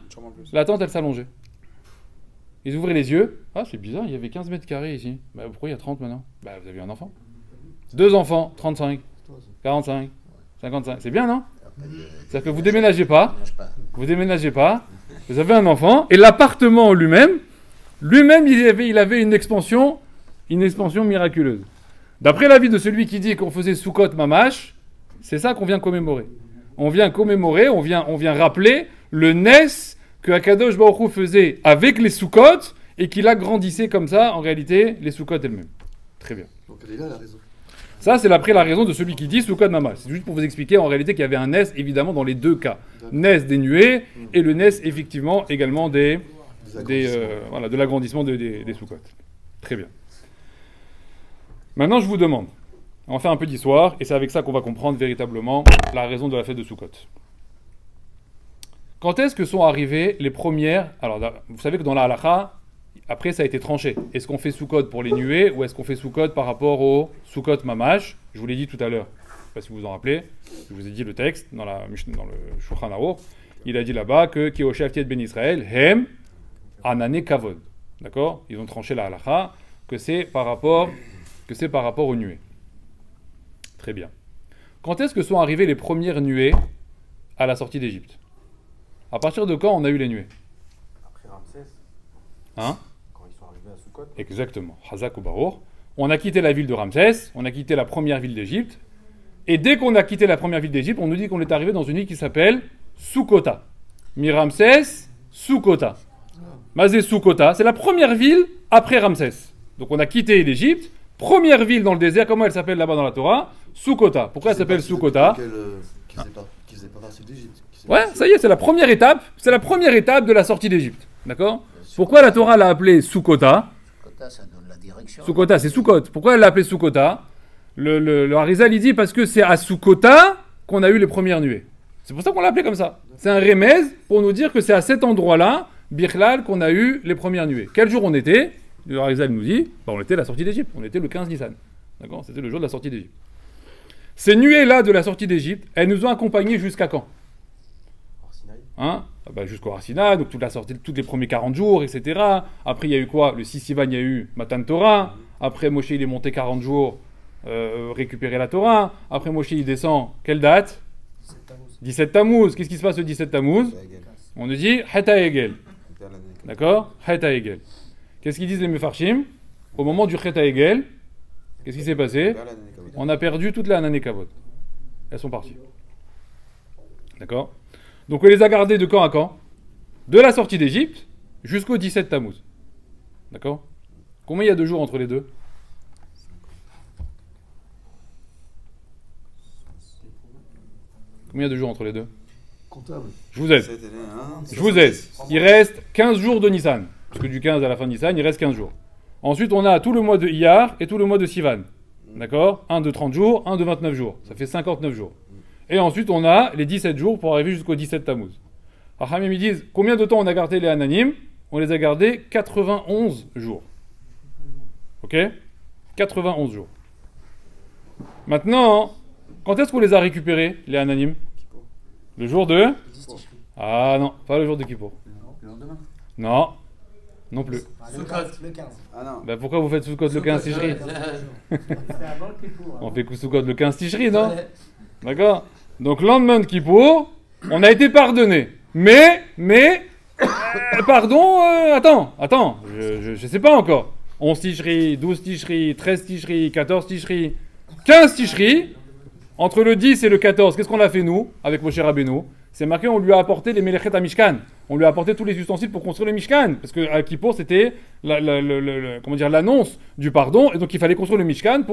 La tente, elle s'allongeait. Ils ouvraient les yeux. Ah, c'est bizarre, il y avait 15 mètres carrés ici. Bah, pourquoi il y a 30 maintenant? Bah, vous avez eu un enfant. 2 enfants, 35, 45, 55. C'est bien, non? C'est-à-dire que vous déménagez pas. Vous déménagez pas. Vous avez un enfant. Et l'appartement lui-même, il avait une expansion miraculeuse. D'après l'avis de celui qui dit qu'on faisait Soukot Mamash, c'est ça qu'on vient commémorer. On vient commémorer, on vient rappeler le Nes que Akadosh Baruch Hu faisait avec les Soukot et qu'il agrandissait comme ça, en réalité, les Soukot elles-mêmes. Très bien. Donc elle est là la raison. Ça, c'est après la raison de celui qui dit Soukot Mamash. C'est juste pour vous expliquer en réalité qu'il y avait un Nes, évidemment, dans les deux cas. Nes des nuées et le Nes, effectivement, également de l'agrandissement des Soukot. Très bien. Maintenant, je vous demande, on va faire un peu d'histoire, et c'est avec ça qu'on va comprendre véritablement la raison de la fête de Soukot. Quand est-ce que sont arrivées les premières... Alors, vous savez que dans la halakha, après, ça a été tranché. Est-ce qu'on fait Soukot pour les nuées, ou est-ce qu'on fait Soukot par rapport au Soukot Mamash? Je vous l'ai dit tout à l'heure. Je ne sais pas si vous vous en rappelez. Je vous ai dit le texte dans le Shulchan Aruch. Il a dit là-bas que Kioshef Tiet Ben Israël, Hem, Anane Kavod. D'accord? Ils ont tranché la halakha, que c'est par rapport aux nuées. Très bien. Quand est-ce que sont arrivées les premières nuées à la sortie d'Égypte? À partir de quand on a eu les nuées? Après Ramsès. Hein? Quand ils sont arrivés à Soukot. Exactement. Hazak ou Barour. On a quitté la ville de Ramsès, on a quitté la première ville d'Égypte, et dès qu'on a quitté la première ville d'Égypte, on nous dit qu'on est arrivé dans une ville qui s'appelle Soukota. Mi-Ramsès, Soukota. Mazé Soukota, c'est la première ville après Ramsès. Donc on a quitté l'Égypte. Première ville dans le désert, comment elle s'appelle là-bas dans la Torah? Soukota. Pourquoi elle s'appelle Soukota? Qui faisait pas partie d'Égypte. Ouais, ça y est, c'est la première étape. C'est la première étape de la sortie d'Égypte. D'accord? Pourquoi la Torah l'a appelée Soukota? Soukota, ça donne la direction. Soukota, c'est Soukot. Pourquoi elle l'a appelée Soukota? Le Harizal, il dit parce que c'est à Soukota qu'on a eu les premières nuées. C'est pour ça qu'on l'a appelé comme ça. C'est un remez pour nous dire que c'est à cet endroit-là, Bichlal, qu'on a eu les premières nuées. Quel jour on était? Le Harizal nous dit, on était à la sortie d'Égypte. On était le 15 Nissan. D'accord? C'était le jour de la sortie d'Égypte. Ces nuées-là de la sortie d'Égypte, elles nous ont accompagnés jusqu'à quand? Hein? Jusqu'au Harsina, donc toute la sortie, tous les premiers 40 jours, etc. Après, il y a eu quoi? Le 6 Sivan, il y a eu Matan Torah. Après, Moshe, il est monté 40 jours, récupérer la Torah. Après, Moshe, il descend. Quelle date? 17 Tammuz. Qu'est-ce qui se passe le 17 Tammuz? On nous dit Heta Egel. D'accord? Heta Egel. Qu'est-ce qu'ils disent les Mefarshim? Au moment du Heta Egel, qu'est-ce qui s'est passé? On a perdu toute la Hanane Kavod. Elles sont parties. D'accord? Donc on les a gardées de quand à quand? De la sortie d'Égypte jusqu'au 17 Tammuz. D'accord? Combien il y a de jours entre les deux? Combien il y a de jours entre les deux? Comptable. Je vous aide. Je vous aide. Il reste 15 jours de Nissan. Parce que du 15 à la fin de Nissan, il reste 15 jours. Ensuite, on a tout le mois de Iyar et tout le mois de Sivan. D'accord? Un de 30 jours, un de 29 jours. Ça fait 59 jours. Et ensuite, on a les 17 jours pour arriver jusqu'au 17 Tammuz. Rachamim, ils disent, combien de temps on a gardé les Ananim? On les a gardés 91 jours. Ok? 91 jours. Maintenant, quand est-ce qu'on les a récupérés, les Ananim? Le jour de... Ah non, pas le jour de Kippour. Le lendemain? Non. Non plus. Le 15. Ah non. Ben pourquoi vous faites Soukot le 15 Tishri? C'est avant le Kippour. On fait Soukot le 15 Tishri, non? D'accord? Donc, lendemain de Kippour, on a été pardonné. Mais, pardon, attends, je sais pas encore. 11 Tishri, 12 Tishri, 13 Tishri, 14 Tishri, 15 Tishri. Entre le 10 et le 14, qu'est-ce qu'on a fait nous, avec Moshe Rabbeinu? C'est marqué, on lui a apporté les Melechet à Mishkan. On lui a apporté tous les ustensiles pour construire le Mishkan. Parce qu'à Kippour, c'était l'annonce du pardon. Et donc, il fallait construire le Mishkan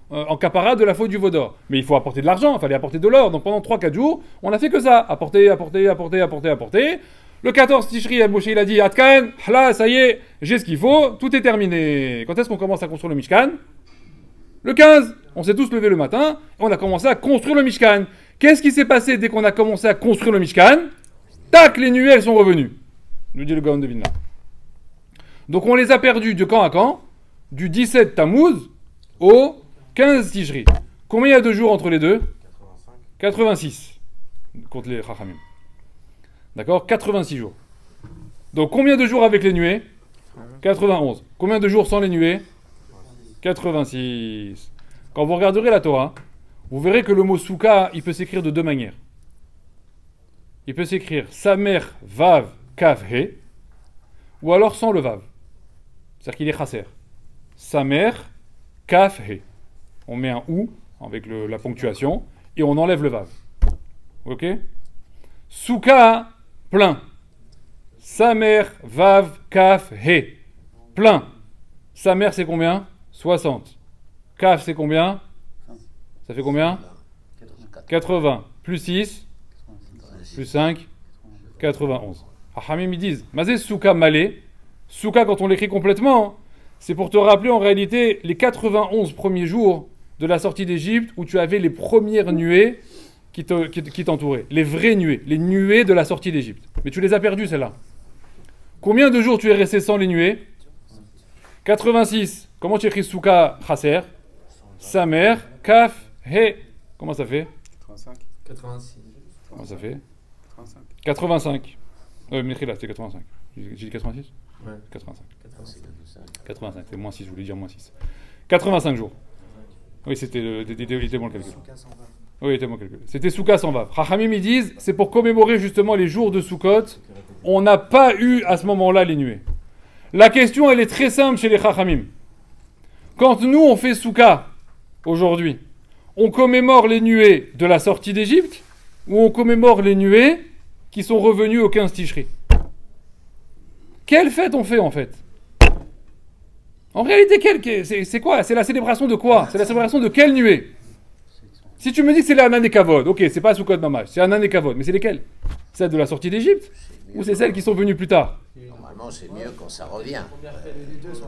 en capara de la faute du Vaudor. Mais il faut apporter de l'argent, il fallait apporter de l'or. Donc, pendant 3-4 jours, on a fait que ça. Apporter. Le 14 Tishri, Moshe, il a dit, Atkan, là, ça y est, j'ai ce qu'il faut, tout est terminé. Quand est-ce qu'on commence à construire le Mishkan? Le 15. On s'est tous levés le matin, et on a commencé à construire le Mishkan. Qu'est-ce qui s'est passé dès qu'on a commencé à construire le Mishkan? Tac, les nuées, elles sont revenues. Nous dit le Gaon de Vilna. Donc on les a perdus de quand à quand? du 17 Tammuz au 15 Tishri. Combien il y a de jours entre les deux? 86. Contre les Chachamim. D'accord? 86 jours. Donc combien de jours avec les nuées? 91. Combien de jours sans les nuées? 86. Quand vous regarderez la Torah, vous verrez que le mot Souka, il peut s'écrire de deux manières. Il peut s'écrire Samer, Vav, Kaf, He, ou alors sans le Vav. C'est-à-dire qu'il est chasser. Samer, Kaf, He. On met un ou avec la ponctuation et on enlève le Vav. Ok? Souka, plein. Samer, Vav, Kaf, He. Plein. Samer, c'est combien? 60. Kaf, c'est combien? Ça fait combien? 80. Plus 6. Plus 5. 91. Hamim, ils disent, Mazé Souka Malé. Souka, quand on l'écrit complètement, c'est pour te rappeler en réalité les 91 premiers jours de la sortie d'Égypte où tu avais les premières nuées qui t'entouraient. Les vraies nuées. Les nuées de la sortie d'Égypte. Mais tu les as perdues, celles-là. Combien de jours tu es resté sans les nuées? 86. Comment tu écris Souka Chasser? Samer, Kaf, He. Comment ça fait? 85. 86. Comment ça fait? 85. 85. Là, c'était 85. J'ai dit 86? Ouais. 85. 85, c'est moins 6, je voulais dire moins 6. 85 jours. Oui, il était bon le calcul. Oui, il était bon le calcul. C'était Souka sans Vav. Chachamim, ils disent, c'est pour commémorer justement les jours de Soukot. On n'a pas eu à ce moment-là les nuées. La question, elle est très simple chez les Chachamim. Quand nous, on fait Souka, aujourd'hui, on commémore les nuées de la sortie d'Égypte ou on commémore les nuées qui sont revenues au 15 Tishri? Quelle fête on fait en fait? En réalité, c'est quoi? C'est la célébration de quoi? C'est la célébration de quelle nuée? Si tu me dis que c'est la Hanan et Kavod, ok, c'est pas Soukot Mamash, c'est Hanan et Kavod, mais c'est lesquelles? Celles de la sortie d'Égypte ou c'est celles qui sont venues plus tard? Normalement, c'est mieux quand ça revient.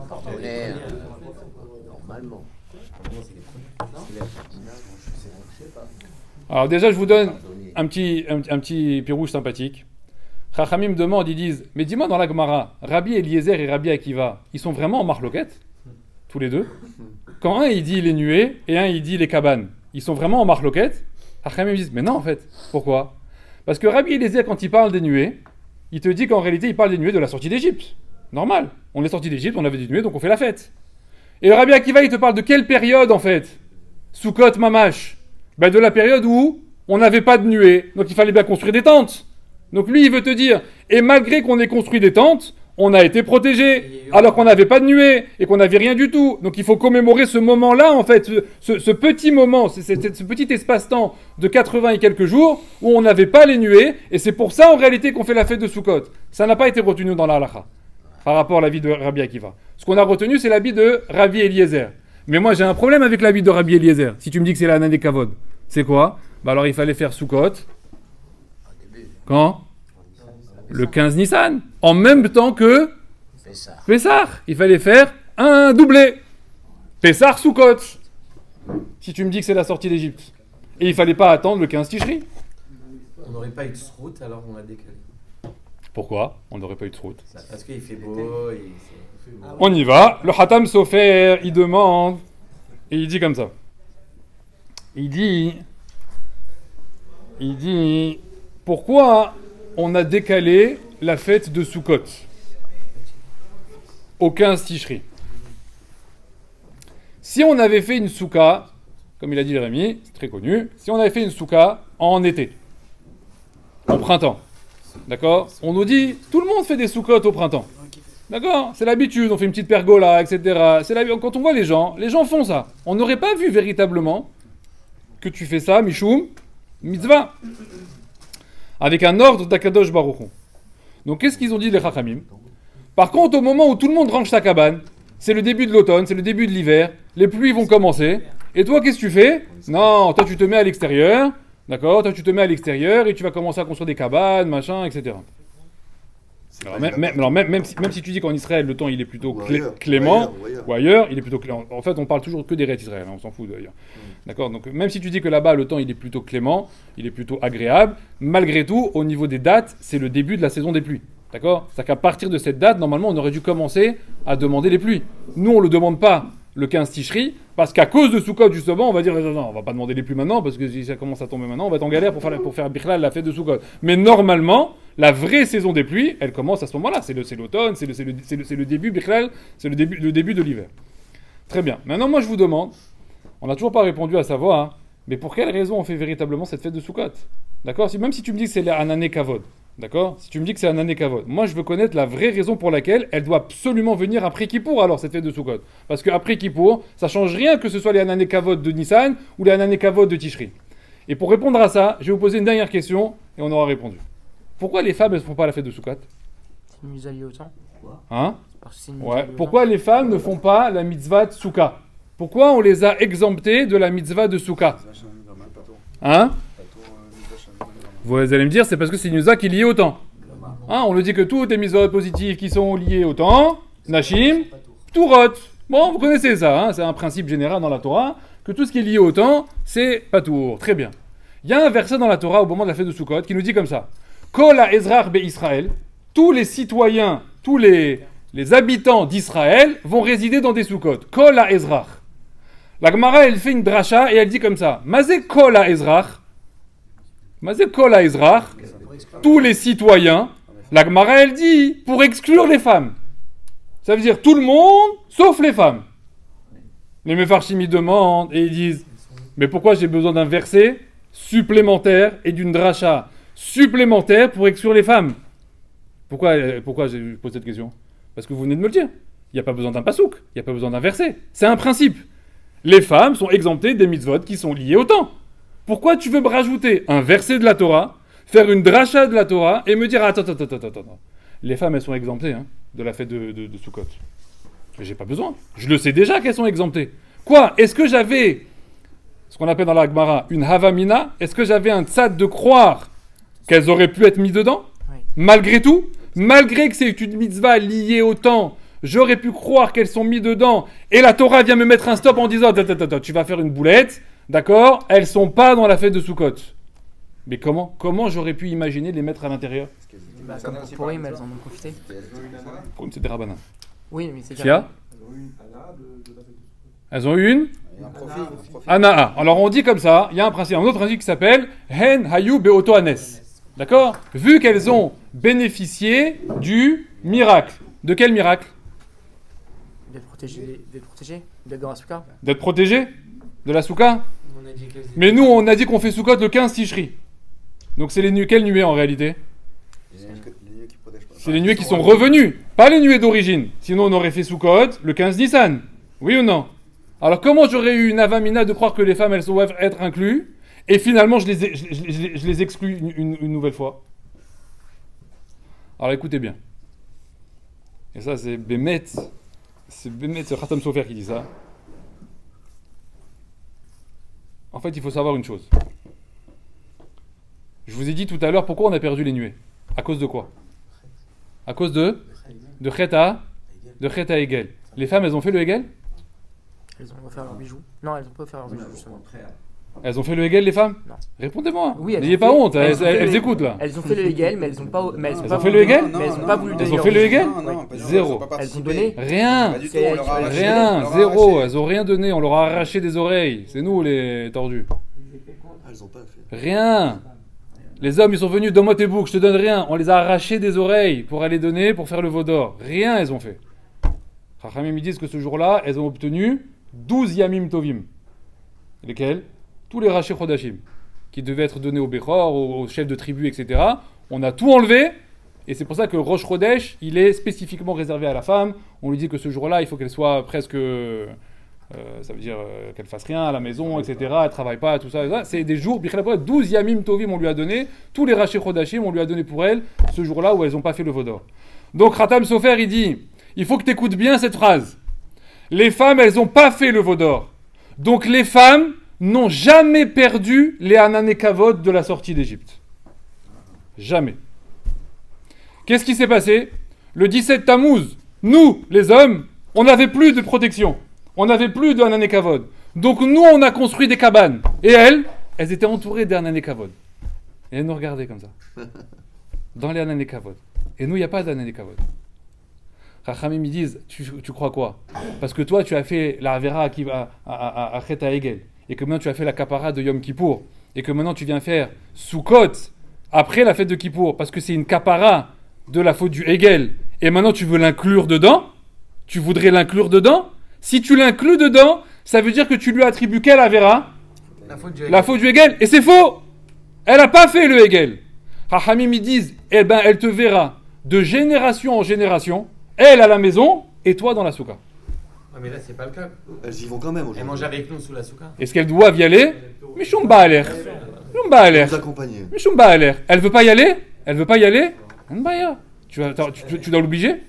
Pardonner, normalement. Alors déjà, je vous donne un petit pirouge sympathique. Chachamim me demande, ils disent, mais dis-moi dans la Gemara, Rabbi Eliezer et Rabbi Akiva, ils sont vraiment en marloquette? Tous les deux? Quand un il dit les nuées et un il dit les cabanes, ils sont vraiment en marloquette? Chachamim me disent, mais non en fait. Pourquoi? Parce que Rabbi Eliezer, quand il parle des nuées, il te dit qu'en réalité, il parle des nuées de la sortie d'Égypte. Normal. On est sorti d'Égypte, on avait des nuées, donc on fait la fête. Et Rabbi Akiva, il te parle de quelle période en fait? Soukot Mamash. Ben, de la période où on n'avait pas de nuées, donc il fallait bien construire des tentes. Donc lui, il veut te dire, et malgré qu'on ait construit des tentes, on a été protégé, alors qu'on n'avait pas de nuées, et qu'on n'avait rien du tout. Donc il faut commémorer ce moment-là, en fait, ce petit moment, ce petit espace-temps de 80 et quelques jours, où on n'avait pas les nuées, et c'est pour ça, en réalité, qu'on fait la fête de Soukot. Ça n'a pas été retenu dans la halakha, par rapport à l'avis de Rabbi Akiva. Ce qu'on a retenu, c'est l'avis de Rabbi Eliezer. Mais moi, j'ai un problème avec l'avis de Rabbi Eliezer. Si tu me dis que c'est la Hanan et Kavod, c'est quoi? Bah alors, il fallait faire Soukot. Quand? Le 15 Nissan. En même temps que Pessah. Il fallait faire un doublé. Pessah Soukot. Si tu me dis que c'est la sortie d'Égypte. Et il fallait pas attendre le 15 Tishri. On n'aurait pas eu de route, alors on a décalé. Pourquoi on n'aurait pas eu de route? Parce qu'il fait beau. On y va. Le Hatam Sofer, il demande. Et il dit comme ça. Il dit, pourquoi on a décalé la fête de Soukot au 15 Tishri? Si on avait fait une souka, comme il a dit Jérémy, c'est très connu, si on avait fait une souka en été, en printemps, d'accord? On nous dit, tout le monde fait des soukottes au printemps. D'accord? C'est l'habitude, on fait une petite pergola, etc. Quand on voit les gens font ça. On n'aurait pas vu véritablement que tu fais ça, Mishum, mitzvah, avec un ordre d'Akadosh Baruch Hu. Donc qu'est-ce qu'ils ont dit les Chachamim? Par contre, au moment où tout le monde range sa cabane, c'est le début de l'automne, c'est le début de l'hiver, les pluies vont commencer, et toi qu'est-ce que tu fais? Non, toi tu te mets à l'extérieur, d'accord? Toi tu te mets à l'extérieur et tu vas commencer à construire des cabanes, machin, etc. Alors, même si tu dis qu'en Israël le temps il est plutôt clément, ou ailleurs, il est plutôt clément. En fait, on parle toujours que des Eretz Israël, hein, on s'en fout d'ailleurs. D'accord? Donc même si tu dis que là-bas le temps il est plutôt clément, il est plutôt agréable, malgré tout, au niveau des dates, c'est le début de la saison des pluies. D'accord? C'est-à-dire qu'à partir de cette date, normalement, on aurait dû commencer à demander les pluies. Nous, on ne le demande pas le 15 Tishri, parce qu'à cause de Sukkot, justement, on va dire non, on va pas demander les pluies maintenant, parce que si ça commence à tomber maintenant, on va être en galère pour faire Bichlal, la fête de Sukkot. Mais normalement, la vraie saison des pluies, elle commence à ce moment-là. C'est l'automne, c'est le début Bichlal, c'est le début de l'hiver. Très bien. Maintenant, moi, je vous demande, on n'a toujours pas répondu à savoir, hein, mais pour quelle raison on fait véritablement cette fête de Sukkot? D'accord? Même si tu me dis que c'est un année Kavod, d'accord? Si tu me dis que c'est un année Kavod, moi je veux connaître la vraie raison pour laquelle elle doit absolument venir après Kippour, alors cette fête de Sukkot. Parce qu'après Kippour, ça change rien que ce soit les année Kavod de Nissan ou les année Kavod de Tishri. Et pour répondre à ça, je vais vous poser une dernière question et on aura répondu. Pourquoi les femmes ne font pas la fête de Sukkot? C'est une mitzvah liée au temps. Hein? Parce que c'est une Ouais. Pourquoi les femmes ne font pas la mitzvah de Souka? Pourquoi on les a exemptées de la mitzvah de Souka? Hein? Vous allez me dire, c'est parce que c'est une mitzvah qui est liée au temps. Hein, on le dit que toutes les mitzvahs positives qui sont liées au temps, Nashim, Turot. Bon, vous connaissez ça, hein, c'est un principe général dans la Torah, que tout ce qui est lié au temps, c'est Patour. Très bien. Il y a un verset dans la Torah au moment de la fête de Sukkot qui nous dit comme ça. Kol ha'ezrach be'Israël, tous les citoyens, tous les habitants d'Israël vont résider dans des Sukkot. Kol ha'ezrach. La Gemara, elle fait une dracha et elle dit comme ça. Mazé kol ha'ezrach. Mazé kol ha'ezrach. Tous les citoyens. La Gemara, elle dit pour exclure les femmes. Ça veut dire tout le monde sauf les femmes. Les Mefarshim y demandent et ils disent mais pourquoi j'ai besoin d'un verset supplémentaire et d'une dracha supplémentaire pour exclure les femmes? Pourquoi je pose cette question? Parce que vous venez de me le dire. Il n'y a pas besoin d'un pasouk, il n'y a pas besoin d'un verset. C'est un principe. Les femmes sont exemptées des mitzvot qui sont liées au temps. Pourquoi tu veux me rajouter un verset de la Torah, faire une dracha de la Torah et me dire attends. Les femmes, elles sont exemptées de la fête de Sukkot. J'ai pas besoin. Je le sais déjà qu'elles sont exemptées. Quoi? Est-ce que j'avais ce qu'on appelle dans la Gemara une havamina? Est-ce que j'avais un tzad de croire qu'elles auraient pu être mises dedans? Oui. Malgré tout? Malgré que c'est une mitzvah liée au temps, j'aurais pu croire qu'elles sont mises dedans, et la Torah vient me mettre un stop en disant attends, tu vas faire une boulette, d'accord? Elles sont pas dans la fête de Sukkot. Mais comment j'aurais pu imaginer de les mettre à l'intérieur? Comme pour Purim, elles en ont profité. Purim, c'est des rabbinins. Oui, mais c'est déjà. Elles ont eu une Anaa. Alors on dit comme ça, il y a un autre principe qui s'appelle Hen Hayu Beoto Anes. D'accord? Vu qu'elles ont bénéficié du miracle. De quel miracle? D'être protégées, d'être dans la souka. D'être protégées? De la souka? Mais nous, on a dit qu'on fait Sukkot le 15 Tishri. Donc c'est quelles nuées en réalité? C'est les nuées qui sont revenues, pas les nuées d'origine. Sinon on aurait fait Sukkot le 15 Nissan. Oui ou non? Alors comment j'aurais eu une avamina de croire que les femmes elles doivent être incluses et finalement je les exclus une nouvelle fois? Alors écoutez bien. Et ça c'est Bémet, c'est Khatam Sofer qui dit ça. En fait il faut savoir une chose. Je vous ai dit tout à l'heure pourquoi on a perdu les nuées. À cause de quoi? À cause de Chet à Egel. Les femmes elles ont fait le Egel? Elles ont offert leurs bijoux. Non, elles n'ont pas offert leurs bijoux, justement. Elles ont fait le Hegel, les femmes? Non. Répondez-moi. Oui, n'ayez pas honte, elles écoutent là. Elles ont fait le Hegel, mais elles n'ont pas. Elles ont fait le Hegel? Mais elles n'ont pas voulu donner. Elles ont fait le Hegel? Zéro. Elles ont donné? Rien. Rien. Zéro. Elles ont rien donné. On leur a arraché des oreilles. C'est nous les tordus. Elles ont pas fait. Rien. Les hommes, ils sont venus, donne-moi tes boucs, je te donne rien. On les a arraché des oreilles pour aller donner, pour faire le veau d'or. Rien, elles ont fait. Chachamim, ils disent que ce jour-là, elles ont obtenu 12 Yamim Tovim. Lesquels? Tous les Rashi Chodashim, qui devaient être donnés au Bechor, aux chefs de tribu, etc. On a tout enlevé, et c'est pour ça que Rosh Chodesh, il est spécifiquement réservé à la femme. On lui dit que ce jour-là, il faut qu'elle soit presque... ça veut dire qu'elle fasse rien à la maison, etc. Elle travaille pas, tout ça. C'est des jours, 12 Yamim Tovim on lui a donné, tous les Rashi Chodashim on lui a donné pour elle, ce jour-là où elles n'ont pas fait le veau d'or. Donc Khatam Sofer, il dit, il faut que tu écoutes bien cette phrase. Les femmes, elles n'ont pas fait le veau d'or. Donc les femmes n'ont jamais perdu les Hanane Kavod de la sortie d'Égypte. Jamais. Qu'est-ce qui s'est passé? Le 17 Tammuz, nous, les hommes, on n'avait plus de protection. On n'avait plus de Hanane Kavod. Donc nous, on a construit des cabanes. Et elles étaient entourées des Hanane Kavod. Et elles nous regardaient comme ça. Dans les Hanane Kavod. Et nous, il n'y a pas d'année des kavod. Rachamim, ils disent, tu crois quoi? Parce que toi, tu as fait la Avera à Chet Egel, et que maintenant tu as fait la Kapara de Yom Kippour, et que maintenant tu viens faire Sukkot après la fête de Kippour, parce que c'est une Kapara de la faute du Egel, et maintenant tu veux l'inclure dedans? Tu voudrais l'inclure dedans? Si tu l'inclus dedans, ça veut dire que tu lui attribues quelle Avera? La faute du Egel. Et c'est faux! Elle n'a pas fait le Egel. Rachamim, ils disent, eh ben, elle te verra de génération en génération, elle à la maison, et toi dans la souka. Ouais, mais là, c'est pas le cas. Elles y vont quand même aujourd'hui. Elles mangent avec nous sous la souka. Est-ce qu'elles doivent y aller? Mishum ba'aler. Mishum ba'aler. Vous accompagner. Mishum ba'aler. Elle veut pas y aller? Elle veut pas y aller? Mbaya. Tu dois l'obliger?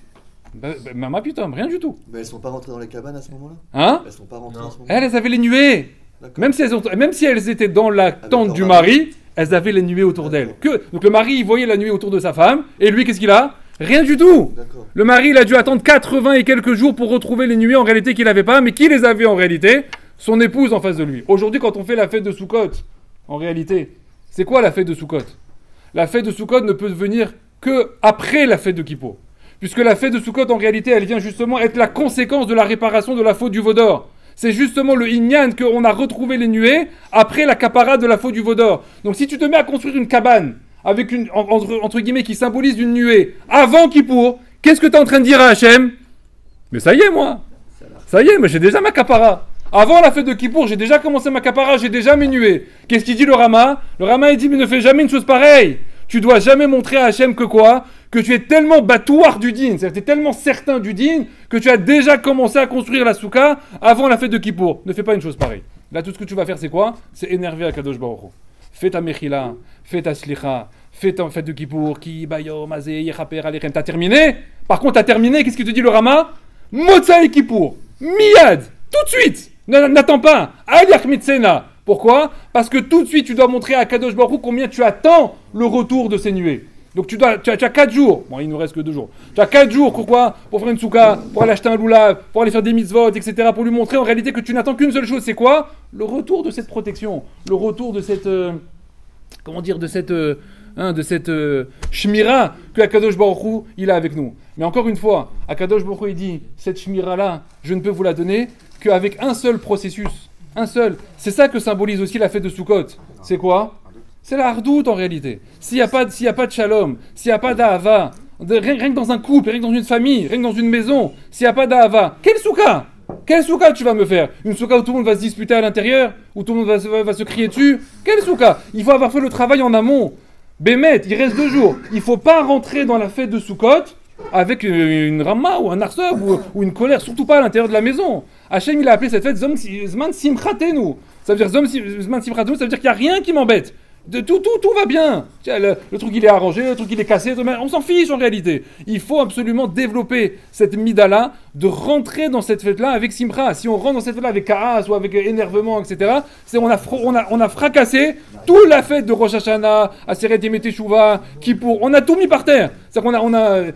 Maman putain, rien du tout. Mais elles sont pas rentrées dans les cabanes à ce moment-là? Hein? Elles sont pas rentrées à ce moment-là? Elles avaient les nuées. Même si elles étaient dans la tente du mari, elles avaient les nuées autour d'elles. Donc le mari, il voyait la nuée autour de sa femme, et lui, qu'est-ce qu'il a? Rien du tout. Le mari, il a dû attendre 80 et quelques jours pour retrouver les nuées en réalité qu'il n'avait pas, mais qui les avait en réalité? Son épouse en face de lui. Aujourd'hui, quand on fait la fête de Sukkot, en réalité, c'est quoi la fête de Sukkot? La fête de Sukkot ne peut venir que après la fête de Kippour. Puisque la fête de Sukkot, en réalité, elle vient justement être la conséquence de la réparation de la faute du Vaudor. C'est justement le Inyan qu'on a retrouvé les nuées après la capara de la faute du Vaudor. Donc si tu te mets à construire une cabane avec une, entre guillemets, qui symbolise une nuée avant Kippour, qu'est-ce que tu es en train de dire à Hachem? Mais ça y est, moi. Ça y est, mais j'ai déjà ma capara. Avant la fête de Kippour, j'ai déjà commencé ma capara, j'ai déjà mes nuées. Qu'est-ce qu'il dit le Rama? Le Rama, il dit, mais ne fais jamais une chose pareille. Tu dois jamais montrer à Hachem que quoi? Que tu es tellement batouar du din, c'est-à-dire que tu es tellement certain du din, que tu as déjà commencé à construire la souka avant la fête de Kippour. Ne fais pas une chose pareille. Là, tout ce que tu vas faire, c'est quoi? C'est énerver Akadosh Baruch Hu. Fais ta mechila, fais ta slicha, fais ta fête de Kippour, ki bayo, mazé, yechaper, alechem. T'as terminé? Par contre, t'as terminé, qu'est-ce que te dit le Rama? Motsa et Kippour. Miyad. Tout de suite. N'attends pas. Aliach mitzena. Pourquoi? Parce que tout de suite, tu dois montrer à Kadosh Baruch Hu combien tu attends le retour de ces nuées. Donc tu as 4 jours. Bon, il nous reste que 2 jours. Tu as 4 jours, pourquoi? Pour faire une souka, pour aller acheter un loulav, pour aller faire des mitzvot, etc. Pour lui montrer en réalité que tu n'attends qu'une seule chose. C'est quoi? Le retour de cette protection. Le retour de cette... de cette shmira que Akadosh Baruch Hu, il a avec nous. Mais encore une fois, Akadosh Baruch Hu, il dit, cette shmira-là, je ne peux vous la donner qu'avec un seul processus. Un seul. C'est ça que symbolise aussi la fête de Sukkot. C'est quoi? C'est la hardout en réalité. S'il n'y a pas de shalom, s'il n'y a pas d'ahava, rien que dans un couple, rien que dans une famille, rien que dans une maison, s'il n'y a pas d'ahava, quelle souka? Quelle souka tu vas me faire? Une souka où tout le monde va se disputer à l'intérieur? Où tout le monde va se crier dessus? Quelle souka? Il faut avoir fait le travail en amont. Bémet, il reste 2 jours. Il ne faut pas rentrer dans la fête de Sukkot avec une rama ou un arsov ou une colère, surtout pas à l'intérieur de la maison. Hachem, il a appelé cette fête Zman Simchatenu. Ça veut dire Zman Simchatenu, ça veut dire qu'il n'y a rien qui m'embête. Tout va bien. Le truc il est arrangé, le truc il est cassé, on s'en fiche en réalité. Il faut absolument développer cette mida-là, de rentrer dans cette fête-là avec simcha. Si on rentre dans cette fête-là avec kaas ou avec énervement, etc., on a fracassé toute la fête de Rosh Hashanah, Aseret Yemei Teshuvah, Kippour. On a tout mis par terre. C'est-à-dire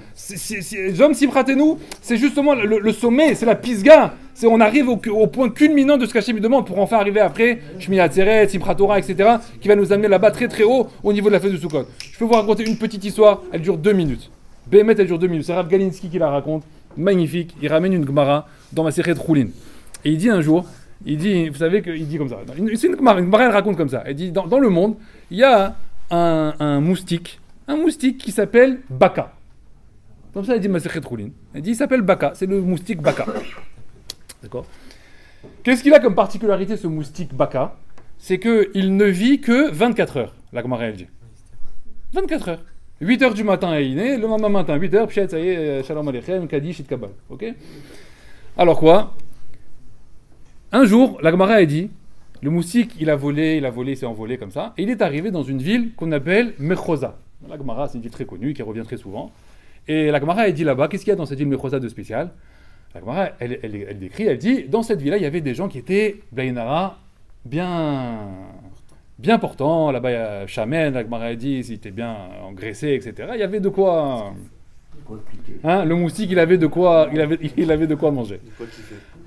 Zom Simchatenu, c'est justement le sommet, c'est la pisga. On arrive au point culminant de ce qu'Hachem lui demande pour enfin arriver après Shmini Atzeret, Simchat Torah, etc., qui va nous amener là-bas très très haut au niveau de la fête de Sukkot. Je peux vous raconter une petite histoire, elle dure 2 minutes. Bémet, elle dure 2 minutes. C'est Rav Galinsky qui la raconte, magnifique. Il ramène une Gemara dans ma série de Choulin. Et il dit un jour, vous savez qu'il dit comme ça. C'est une Gemara, elle raconte comme ça. Elle dit dans le monde, il y a un moustique qui s'appelle Baka. Comme ça, elle dit ma série de Choulin. Elle dit il s'appelle Baka, c'est le moustique Baka. D'accord. Qu'est-ce qu'il a comme particularité ce moustique Baka? C'est qu'il ne vit que 24 heures, la Gemara elle dit. 24 heures. 8 heures du matin, il est né, le lendemain matin, 8 heures, pshet, ça y est, shalom aleichem, kaddish, itkabal. Ok? Alors quoi? Un jour, la Gemara elle dit, le moustique, il a volé, il s'est envolé comme ça, et il est arrivé dans une ville qu'on appelle Mechosa. La Gemara, c'est une ville très connue, qui revient très souvent. Et la Gemara elle dit là-bas, qu'est-ce qu'il y a dans cette ville Mechosa de spécial? La Gemara, elle décrit, elle dit, dans cette ville-là, il y avait des gens qui étaient, Blainara, bien portants. Là-bas, il y a Chamen, la Gemara, elle dit, ils étaient bien engraissés, etc. Il y avait de quoi... Hein, le moustique, il avait de quoi manger.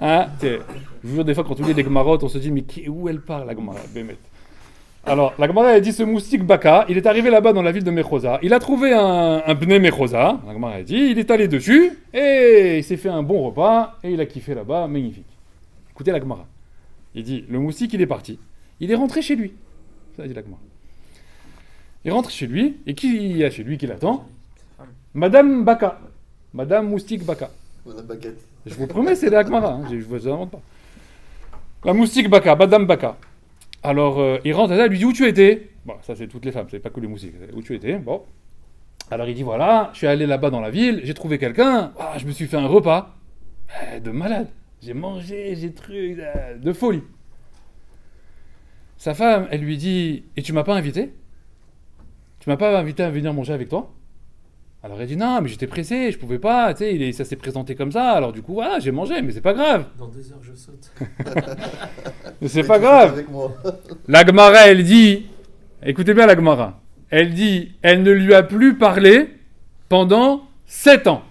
Hein, je vous jure, des fois, quand on lit les Gemarot, on se dit, mais où elle part, la Gemara, Bémet? Alors, la Gemara a dit ce moustique Baka, il est arrivé là-bas dans la ville de Mechosa. Il a trouvé un Bnei Mechosa, la Gemara a dit, il est allé dessus, et il s'est fait un bon repas, et il a kiffé là-bas, magnifique. Écoutez la Gemara. Il dit, le moustique, il est parti. Il est rentré chez lui. Ça dit la Gemara. Il rentre chez lui, et qui il y a chez lui qui l'attend? Madame Baka. Madame Moustique Baka. Madame Baguette. Je vous promets, c'est la Gemara, hein, je ne vous invente pas. La Moustique Baka, Madame Baka. Alors, il rentre, elle lui dit, où tu étais? Bon, ça c'est toutes les femmes, c'est pas que les moustiques. Où tu étais? Bon. Alors il dit, voilà, je suis allé là-bas dans la ville, j'ai trouvé quelqu'un, je me suis fait un repas de malade. J'ai mangé, j'ai truc, de folie. Sa femme, elle lui dit, et tu m'as pas invité? Tu m'as pas invité à venir manger avec toi? Alors elle dit, non, mais j'étais pressé, je pouvais pas, tu sais, ça s'est présenté comme ça, alors du coup, voilà, j'ai mangé, mais c'est pas grave. Dans 2 heures, je saute. Mais c'est pas grave. Avec moi. La Gemara, elle dit, écoutez bien la Gemara, elle dit, elle ne lui a plus parlé pendant 7 ans.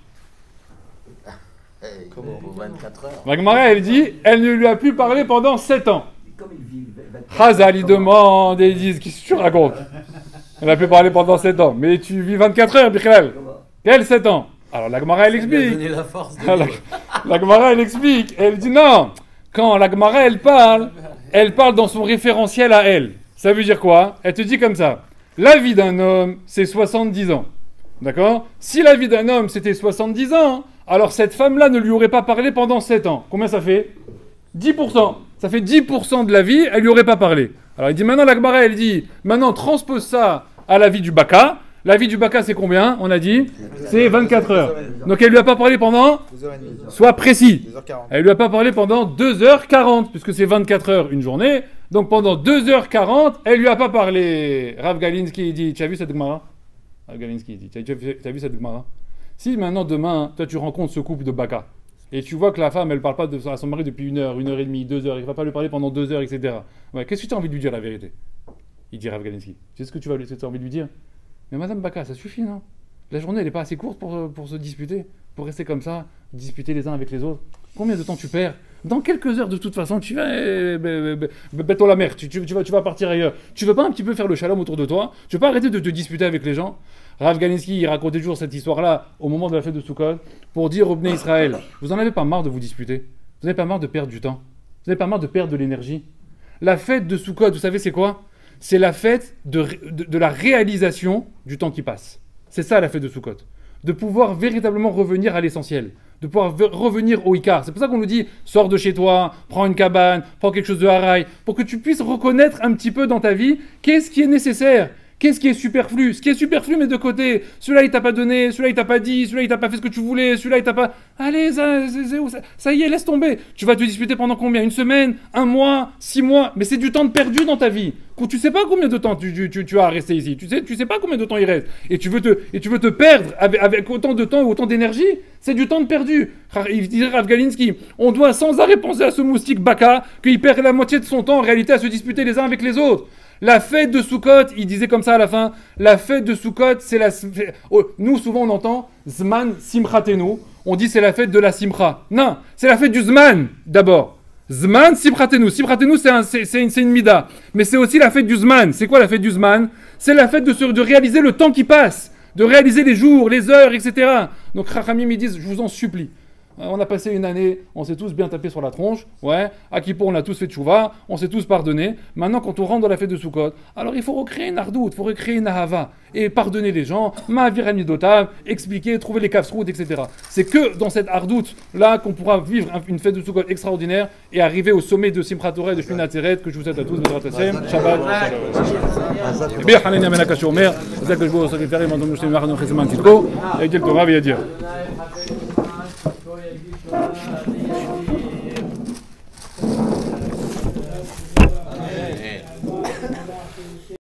Comment pour 24 heures. La Gemara, elle dit, elle ne lui a plus parlé pendant 7 ans. Chazal, il demande, et ils disent, qu'est-ce que tu racontes? Elle a pu parler pendant 7 ans. Mais tu vis 24 heures, Bichlal. Quel 7 ans? Alors la Gemara, elle explique. La Gemara, elle explique. Elle dit non. Quand la Gemara, elle parle dans son référentiel à elle. Ça veut dire quoi? Elle te dit comme ça. La vie d'un homme, c'est 70 ans. D'accord? Si la vie d'un homme, c'était 70 ans, alors cette femme-là ne lui aurait pas parlé pendant 7 ans. Combien ça fait? 10%. Ça fait 10% de la vie, elle lui aurait pas parlé. Alors il dit maintenant la Gemara, elle dit, maintenant transpose ça à la vie du Baka. La vie du Baka, c'est combien? On a dit, c'est 24 heures. Donc elle lui a pas parlé pendant, sois précis. Elle lui a pas parlé pendant 2h40, puisque c'est 24 heures une journée. Donc pendant 2h40, elle lui a pas parlé. Rav Galinsky dit, tu as vu cette Gemara? Rav Galinsky dit, tu as vu cette Gemara? Si maintenant demain, toi tu rencontres ce couple de Baka, et tu vois que la femme, elle parle pas à son mari depuis 1 heure, 1h30, 2 heures, il va pas lui parler pendant 2 heures, etc. Ouais, qu'est-ce que tu as envie de lui dire la vérité? Il dit Rav Galinsky. Tu sais ce que tu as envie de lui dire? Mais Madame Baka, ça suffit, non? La journée, elle n'est pas assez courte pour se disputer, pour rester comme ça, disputer les uns avec les autres. Combien de temps tu perds? Dans quelques heures, de toute façon, tu vas bête la mer, tu vas partir ailleurs. Tu veux pas un petit peu faire le shalom autour de toi? Tu veux pas arrêter de te disputer avec les gens? Rav Galinsky, il racontait toujours cette histoire-là au moment de la fête de Sukkot pour dire au Bnei Israël, vous en avez pas marre de vous disputer? Vous n'avez pas marre de perdre du temps? Vous n'avez pas marre de perdre de l'énergie? La fête de Sukkot, vous savez c'est quoi? C'est la fête de la réalisation du temps qui passe. C'est ça la fête de Sukkot. De pouvoir véritablement revenir à l'essentiel. De pouvoir revenir au Ikar. C'est pour ça qu'on nous dit, sors de chez toi, prends une cabane, prends quelque chose de haraï, pour que tu puisses reconnaître un petit peu dans ta vie qu'est-ce qui est nécessaire. Qu'est-ce qui est superflu? Ce qui est superflu, mais de côté. Celui-là, il t'a pas donné, celui-là, il t'a pas dit, celui-là, il t'a pas fait ce que tu voulais, celui-là, il t'a pas... Allez, ça y est, laisse tomber. Tu vas te disputer pendant combien? 1 semaine? 1 mois? 6 mois? Mais c'est du temps de perdu dans ta vie. Tu sais pas combien de temps tu as resté ici. Tu sais pas combien de temps il reste. Et tu veux te perdre avec autant de temps ou autant d'énergie. C'est du temps de perdu. Il disait Rav Galinsky, on doit sans arrêt penser à ce moustique Baka, qu'il perd la moitié de son temps en réalité à se disputer les uns avec les autres. La fête de Sukkot, il disait comme ça à la fin, la fête de Sukkot, c'est la... Nous, souvent, on entend Zman Simchatenu, on dit c'est la fête de la Simcha. Non, c'est la fête du Zman, d'abord. Zman Simchatenu. Simchatenu, c'est une mida. Mais c'est aussi la fête du Zman. C'est quoi la fête du Zman? C'est la fête de réaliser le temps qui passe, de réaliser les jours, les heures, etc. Donc, Chachamim, ils disent, je vous en supplie. On a passé une année, on s'est tous bien tapé sur la tronche, ouais, à Kippour on a tous fait tchouva, on s'est tous pardonné. Maintenant quand on rentre dans la fête de Sukkot, alors il faut recréer une ardoute, il faut recréer une ahava, et pardonner les gens, ma'avir amidotav, expliquer, trouver les kafsrout, etc. C'est que dans cette ardoute là qu'on pourra vivre une fête de Sukkot extraordinaire et arriver au sommet de Simchat Torah et de Shmini Atzeret que je vous souhaite à tous, Bezrat Hashem, Shabbat, Bien Halenia Menakash Omer, Zak Jbo Sakifari, Mandom Shtem Marno Chesman Titko, et Gel Torah Viadir.